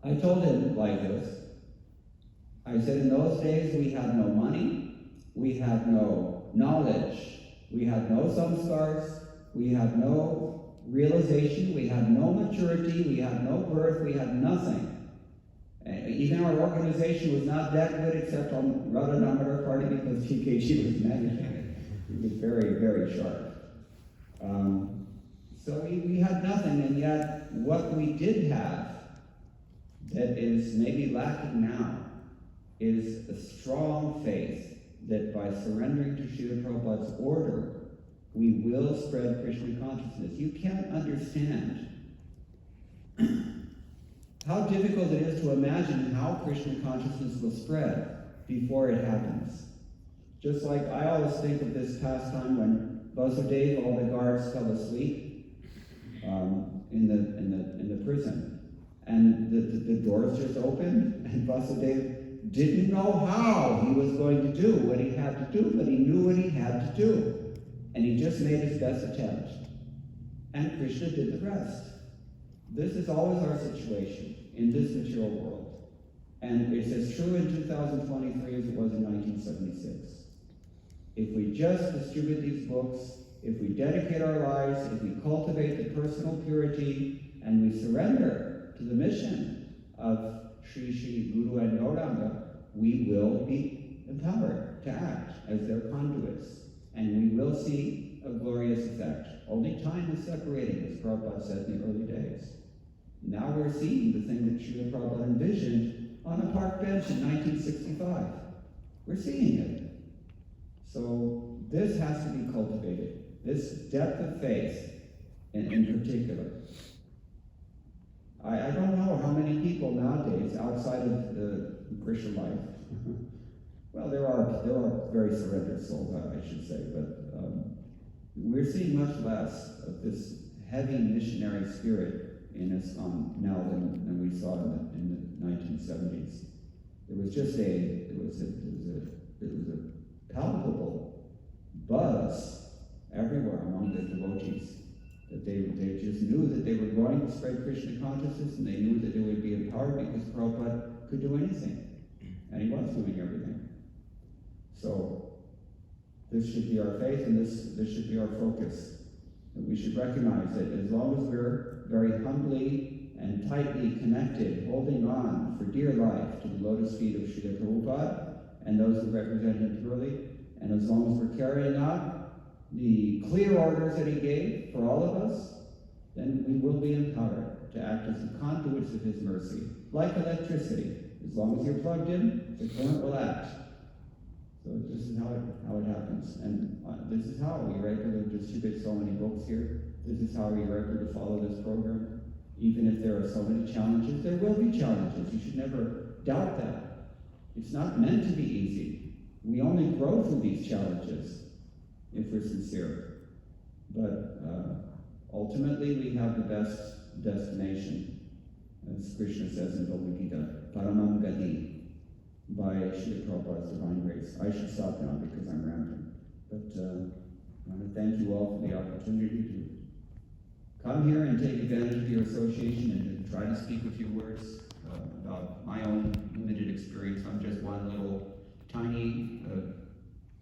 I told him like this. I said, in those days we had no money, we had no knowledge, we had no samskars, we had no realization, we had no maturity, we had no birth, we had nothing. Even our organization was not that good, except on Radha Damodar party, because TKG was managing it. He was very, very sharp. So we had nothing, and yet what we did have that is maybe lacking now is a strong faith that by surrendering to Srila Prabhupada's order, we will spread Krishna consciousness. You can't understand how difficult it is to imagine how Krishna consciousness will spread before it happens. Just like I always think of this past time when Vasudeva, all the guards fell asleep in the prison, and the doors just opened, and Vasudeva didn't know how he was going to do what he had to do, but he knew what he had to do, and he just made his best attempt. And Krishna did the rest. This is always our situation in this material world. And it's as true in 2023 as it was in 1976. If we just distribute these books, if we dedicate our lives, if we cultivate the personal purity, and we surrender to the mission of Sri Guru and Gauranga, we will be empowered to act as their conduits, and we will see a glorious effect. Only time is separating, as Prabhupada said in the early days. Now we're seeing the thing that Srila Prabhupada envisioned on a park bench in 1965. We're seeing it. So this has to be cultivated, this depth of faith in particular. I don't know how many people nowadays, outside of the Christian life, well, there are very surrendered souls, I should say, but we're seeing much less of this heavy missionary spirit in ISKCON now than we saw in the 1970s. There was just a palpable buzz everywhere among the devotees. That they just knew that they were going to spread Krishna consciousness, and they knew that they would be empowered because Prabhupada could do anything. And he was doing everything. So this should be our faith, and this should be our focus. And we should recognize that as long as we're very humbly and tightly connected, holding on for dear life to the lotus feet of Srila Prabhupada and those who represent him purely, and as long as we're carrying out the clear orders that he gave for all of us, then we will be empowered to act as the conduits of his mercy, like electricity. As long as you're plugged in, the current will act. So this is how it happens. And this is how we regularly distribute so many books here. This is how we regularly follow this program. Even if there are so many challenges, there will be challenges. You should never doubt that. It's not meant to be easy. We only grow through these challenges if we're sincere. But ultimately, we have the best destination, as Krishna says in Bhagavad Gita, Paramam Gati, by Srila Prabhupada's divine grace. I should stop now because I'm rambling. But I want to thank you all for the opportunity to come here and take advantage of your association and to try to speak a few words about my own limited experience. I'm just one little tiny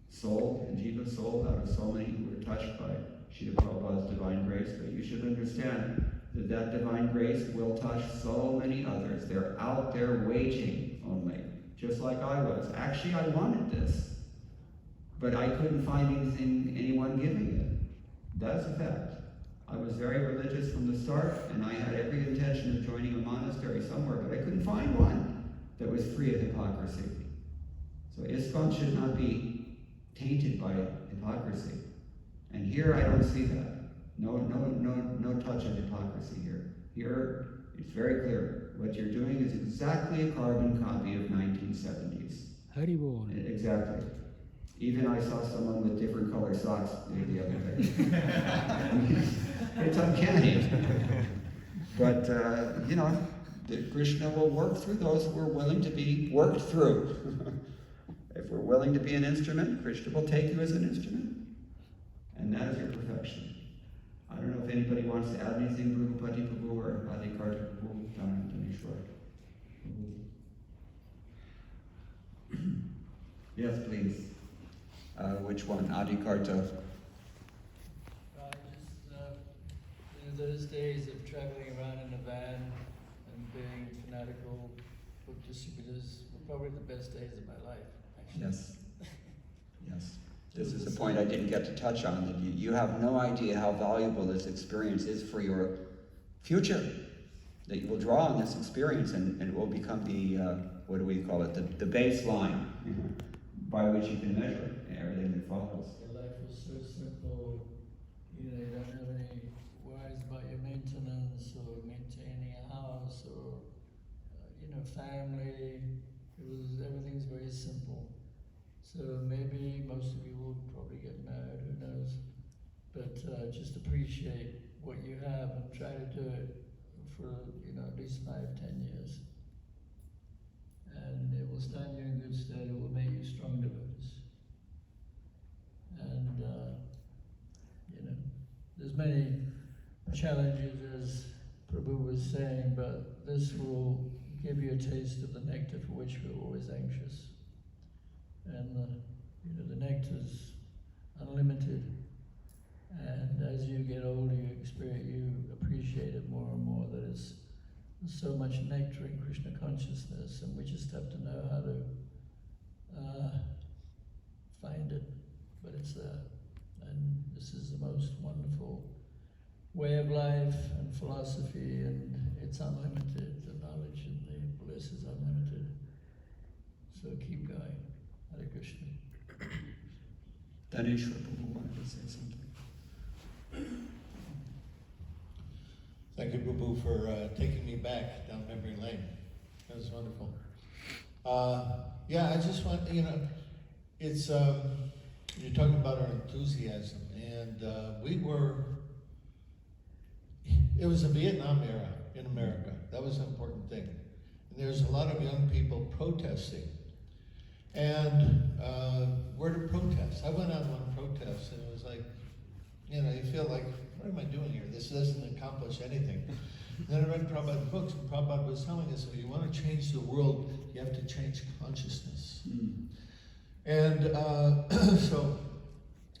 soul, a jiva soul, out of so many who were touched by Srila Prabhupada's divine grace. But you should understand that that divine grace will touch so many others. They're out there waiting only, just like I was. Actually, I wanted this, but I couldn't find anyone giving it. That's a fact. I was very religious from the start, and I had every intention of joining a monastery somewhere, but I couldn't find one that was free of hypocrisy. So ISKCON should not be tainted by hypocrisy. And here I don't see that. No touch of hypocrisy here. Here it's very clear. What you're doing is exactly a carbon copy of 1970s. Haribol. Exactly. Even I saw someone with different color socks the other day. It's uncanny. But, Krishna will work through those who are willing to be worked through. If we're willing to be an instrument, Krishna will take you as an instrument. And that is your perfection. I don't know if anybody wants to add anything, Bhagavati Prabhu or Adhikarta Prabhu, down to me short. Yes, please. Which one? Adhikarta. Those days of traveling around in a van and being fanatical book distributors were probably the best days of my life, actually. Yes. Yes. This is the point I didn't get to touch on, that you have no idea how valuable this experience is for your future. That you will draw on this experience and it will become the, what do we call it, the baseline by which you can measure everything that follows. The life was so simple, you don't have any worries about your maintenance or maintaining a house or, family. Everything's very simple. So maybe most of you will probably get married, who knows. But just appreciate what you have and try to do it for, at least 5-10 years. And it will stand you in good stead, it will make you strong devotees. And, there's many challenges, as Prabhu was saying, but this will give you a taste of the nectar for which we're always anxious. And the nectar's unlimited, and as you get older, you appreciate it more and more. That there's so much nectar in Krishna consciousness, and we just have to know how to find it, but it's there. And this is the most wonderful way of life and philosophy, and it's unlimited. The knowledge and the bliss is unlimited. So keep going. Hare Krishna. Daneshwar Prabhu wanted to say something. Thank you, Prabhu, for taking me back down memory lane. That was wonderful. Yeah, I just want, it's, you're talking about our enthusiasm, and it was a Vietnam era in America. That was an important thing. And there's a lot of young people protesting. And where to protest? I went on one protest, and it was like, you feel like, what am I doing here? This doesn't accomplish anything. And then I read Prabhupada's books, and Prabhupada was telling us, if you want to change the world, you have to change consciousness. And so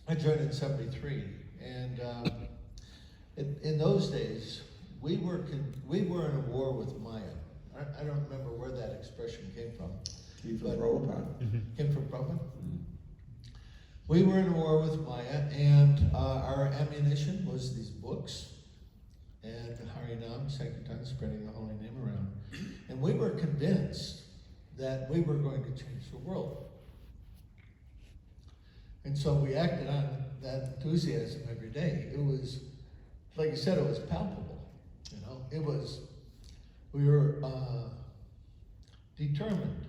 I joined in '73, and in those days, we were in a war with Maya. I don't remember where that expression came from. Came from Prabhupada. Came from Prabhupada? We were in a war with Maya, and our ammunition was these books, and Harinam, Sankirtan, spreading the holy name around. And we were convinced that we were going to change the world. And so we acted on that enthusiasm every day. It was, like you said, it was palpable. We were determined,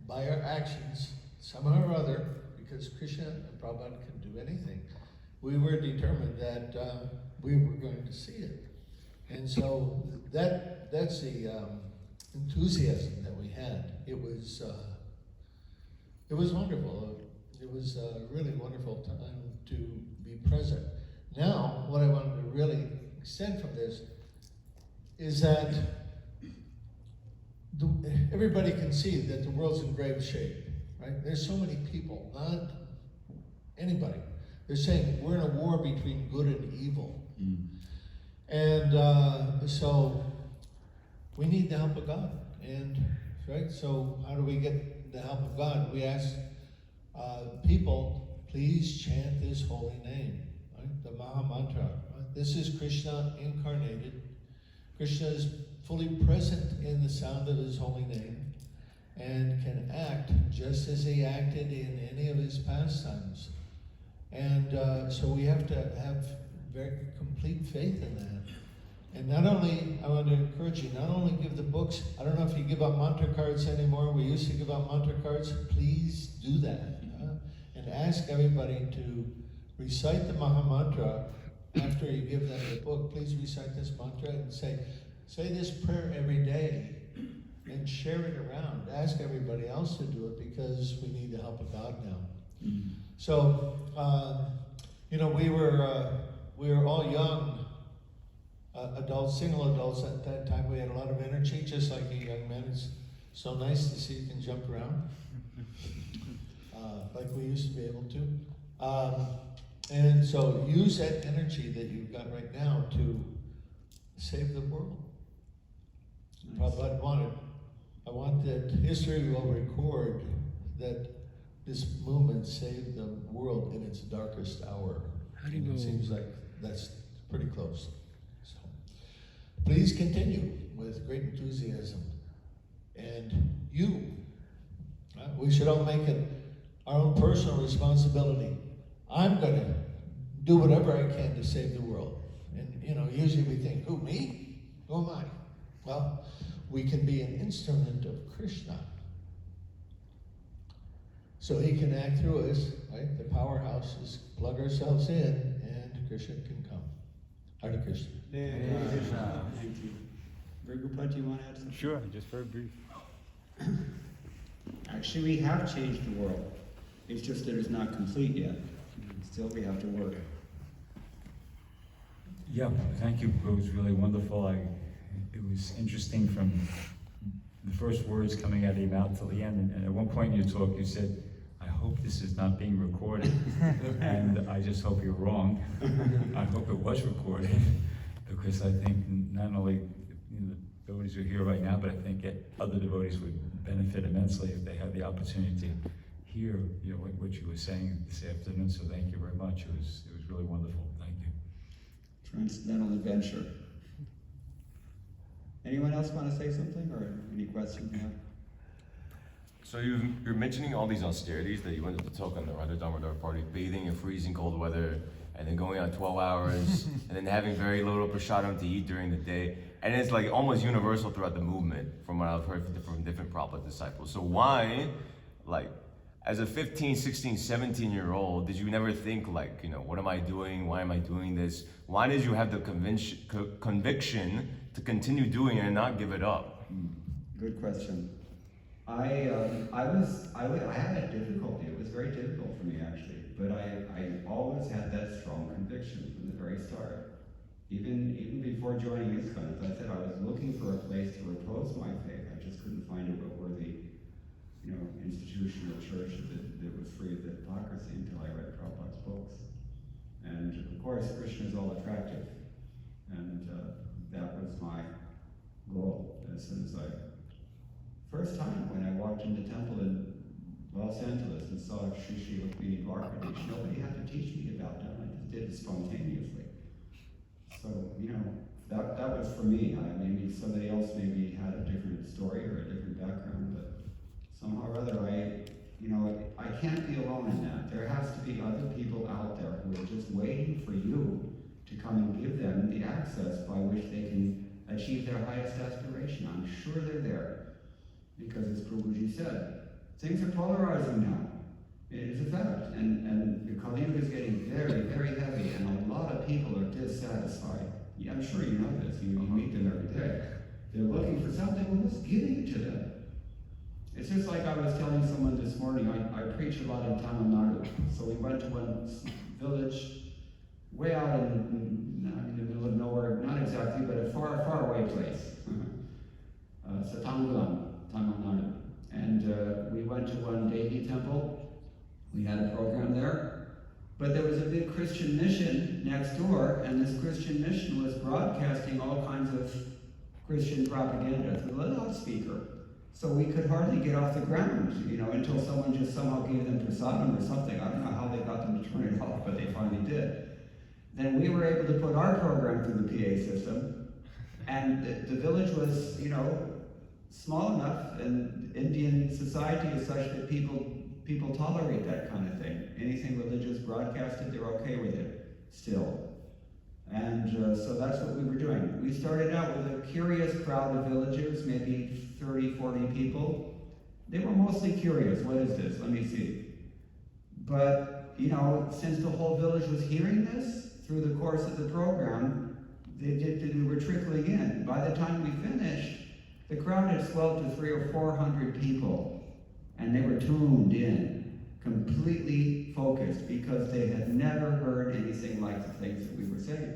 by our actions, somehow or other, because Krishna and Prabhupada can do anything, we were determined that we were going to see it. And so that's the enthusiasm that we had. It was wonderful. It was a really wonderful time to be present. Now, what I wanted to really extend from this is that everybody can see that the world's in grave shape, right? There's so many people, not anybody. They're saying we're in a war between good and evil. And so we need the help of God. And, right, so how do we get the help of God? We ask people, please chant this holy name, right? The Maha Mantra. Right? This is Krishna incarnated. Krishna is fully present in the sound of his holy name and can act just as he acted in any of his pastimes. And so we have to have very complete faith in that. And not only, I want to encourage you, not only give the books, I don't know if you give out mantra cards anymore. We used to give out mantra cards. Please do that. And ask everybody to recite the Maha Mantra after you give them the book. Please recite this mantra and say this prayer every day and share it around. Ask everybody else to do it because we need the help of God now. So, we were all young adults, single adults at that time. We had a lot of energy, just like a young man. It's so nice to see you can jump around like we used to be able to. And so use that energy that you've got right now to save the world. Nice. Prabhupada I want that history will record that this movement saved the world in its darkest hour. And it seems like that's pretty close. So please continue with great enthusiasm. And we should all make it our own personal responsibility. I'm going to do whatever I can to save the world. And, usually we think, who, me? Who am I? Well, we can be an instrument of Krishna. So he can act through us, right? The powerhouses, plug ourselves in, and Krishna can come. Hare Krishna. Hare Krishna. Thank you. Virgupati, you want to add something? Sure, just very brief. Actually, we have changed the world. It's just that it's not complete yet. Still, we have to work. Yeah, thank you. It was really wonderful. It was interesting from the first words coming out of your mouth till the end. And at one point in your talk, you said, "I hope this is not being recorded." And I just hope you're wrong. I hope it was recorded, because I think not only devotees who are here right now, but I think other devotees would benefit immensely if they had the opportunity to hear, what you were saying this afternoon. So thank you very much. It was really wonderful. Thank you. Transcendental adventure. Anyone else want to say something, or any questions you have? So you're mentioning all these austerities that you went to talk on the Radha Damodar party, bathing in freezing cold weather, and then going on 12 hours, and then having very little prasadam to eat during the day. And it's like almost universal throughout the movement, from what I've heard from different Prabhupada disciples. So why, like, as a 15, 16, 17-year-old, did you never think like, what am I doing? Why am I doing this? Why did you have the conviction to continue doing it and not give it up? Good question. I had a difficulty. It was very difficult for me, actually. But I always had that strong conviction from the very start. Even before joining ISKCON, as I said, I was looking for a place to repose my faith. I just couldn't find a worthy, institution or church that was free of the hypocrisy until I read Prabhupada's books. And of course, Krishna is all attractive. And that was my goal as soon as first time when I walked in the temple in Los Angeles and saw Sri Sri Lakshmi Dwarkadish, nobody had to teach me about that. I just did it spontaneously. So, that was for me. Maybe somebody else maybe had a different story or a different background, but somehow or other I can't be alone in that. There has to be other people out there who are just waiting for you to come and give them the access by which they can achieve their highest aspiration. I'm sure they're there. Because as Prabhuji said, things are polarizing now. It is a fact. And the Kali Yuga is getting very, very heavy, and a lot of people are dissatisfied. Yeah, I'm sure you know this. You meet them every day. They're looking for something, well, let's give it to them. It's just like I was telling someone this morning, I preach a lot in Tamil Nadu. So we went to one village way out in the middle of nowhere, not exactly, but a far, far away place. Satangulam, Tamil Nadu. And we went to one Devi temple. We had a program there. But there was a big Christian mission next door, and this Christian mission was broadcasting all kinds of Christian propaganda through the loudspeaker. So we could hardly get off the ground, until someone just somehow gave them prasadam or something. I don't know how they got them to turn it off, but they finally did. Then we were able to put our program through the PA system, and the village was, small enough, and Indian society is such that people tolerate that kind of thing. Anything religious broadcasted, they're okay with it, still. And so that's what we were doing. We started out with a curious crowd of villagers, maybe 30, 40 people. They were mostly curious. What is this? Let me see. But, since the whole village was hearing this through the course of the program, they were trickling in. By the time we finished, the crowd had swelled to 300 or 400 people, and they were tuned in, completely focused, because they had never heard anything like the things that we were saying.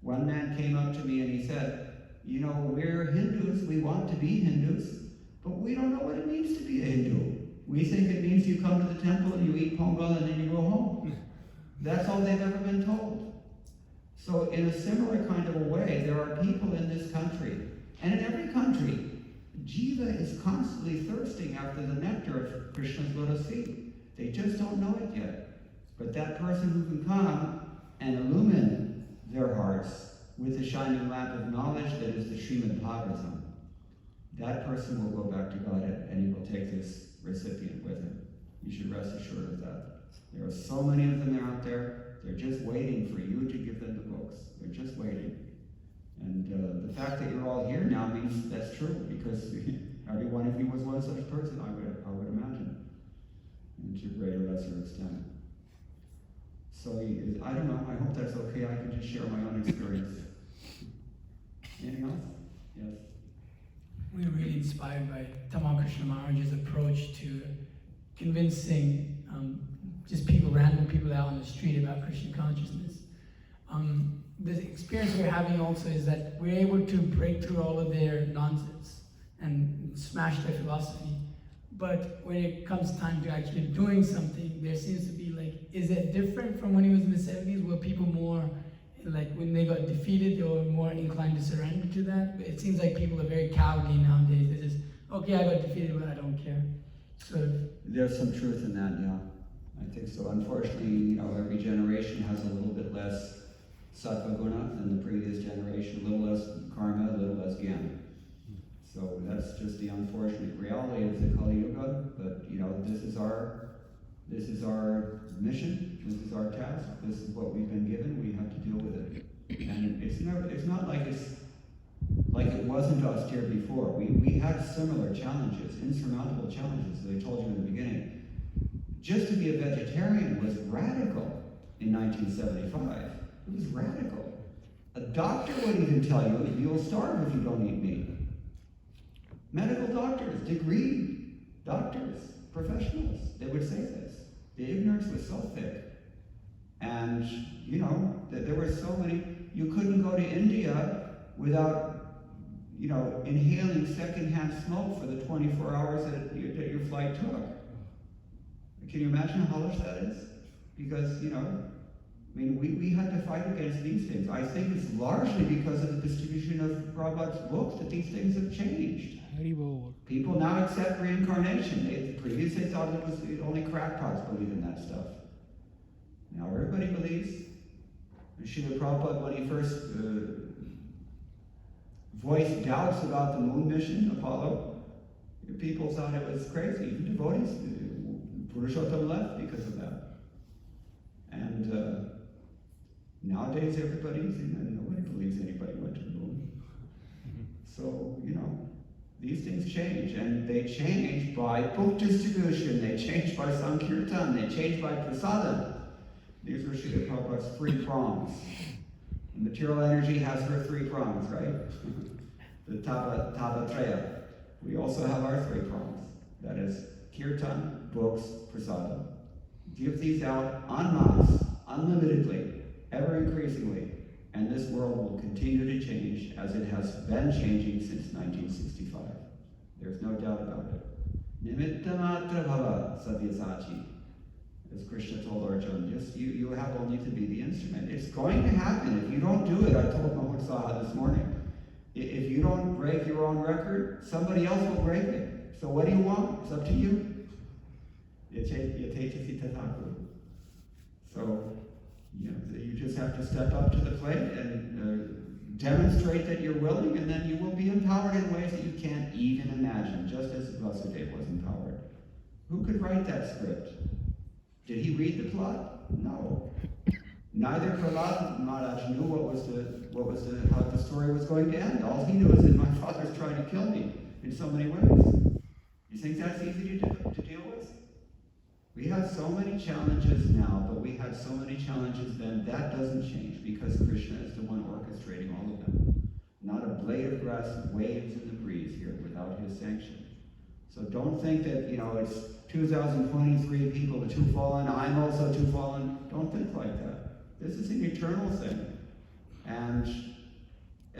One man came up to me and he said, we're Hindus, we want to be Hindus, but we don't know what it means to be a Hindu. We think it means you come to the temple and you eat pongal and then you go home. That's all they've ever been told. So in a similar kind of a way, there are people in this country, and in every country, Jiva is constantly thirsting after the nectar of Krishna's lotus feet. They just don't know it yet. But that person who can come and illumine their hearts with the shining lamp of knowledge that is the Srimad Bhagavatam, that person will go back to Godhead, and he will take this recipient with him. You should rest assured of that. There are so many of them out there. They're just waiting for you to give them the books. They're just waiting. And the fact that you're all here now means that's true, because every one of you was one such person, I would imagine, and to a greater or lesser extent. So I don't know, I hope that's okay. I can just share my own experience. Anything else? Yes. We were really inspired by Tamal Krishna Maharaj's approach to convincing just random people out on the street about Christian consciousness. The experience we're having also is that we're able to break through all of their nonsense and smash their philosophy. But when it comes time to actually doing something, there seems to be is it different from when he was in the 70s, where people more, when they got defeated defeated or more inclined to surrender to that. It seems like people are very cowardly nowadays. They're just, okay, I got defeated, but I don't care. Sort of. There's some truth in that, yeah. I think so. Unfortunately, every generation has a little bit less sattva guna than the previous generation, a little less karma, a little less jnana. So that's just the unfortunate reality of the Kali Yuga. But this is our mission. This is our task. This is what we've been given. We have to deal with it. And it's not like it wasn't austere before. We had similar challenges, insurmountable challenges, as I told you in the beginning. Just to be a vegetarian was radical in 1975. It was radical. A doctor would even tell you, you'll starve if you don't eat meat. Medical doctors, degree doctors, professionals, they would say this. The ignorance was so thick. And, there were so many, you couldn't go to India without, inhaling secondhand smoke for the 24 hours that your flight took. Can you imagine how hellish that is? Because, we had to fight against these things. I think it's largely because of the distribution of Prabhupada's books that these things have changed. People now accept reincarnation. Previously they thought it was only crackpots believe in that stuff. Now everybody believes. Srila Prabhupada, when he first voiced doubts about the moon mission, Apollo, people thought it was crazy. Even devotees, Purushottam left because of that. And nowadays nobody believes anybody went to the moon. So, these things change, and they change by book distribution, they change by Sankirtan, they change by prasadam. These are Srila Prabhupada's 3 prongs. The material energy has her 3 prongs, right? The Tavatreya. We also have our 3 prongs. That is Kirtan, books, prasadam. Give these out en masse, unlimitedly, ever increasingly, and this world will continue to change as it has been changing since 1965. There's no doubt about it. Nimittamatra bhava sadhyasachi. As Krishna told Arjuna, just you have only to be the instrument. It's going to happen. If you don't do it, I told Mahotsaha this morning, if you don't break your own record, somebody else will break it. So what do you want? It's up to you. So, you just have to step up to the plate and demonstrate that you're willing, and then you will be empowered in ways that you can't even imagine, just as Vasudeva was empowered. Who could write that script? Did he read the plot? No. Neither Prahlad Maharaj knew how the story was going to end. All he knew is that my father's trying to kill me in so many ways. You think that's easy to deal with? We have so many challenges now, but we had so many challenges then. That doesn't change because Krishna is the one orchestrating all of them. Not a blade of grass waves in the breeze here without his sanction. So don't think that, it's 2023, people are too fallen, I'm also too fallen. Don't think like that. This is an eternal thing. And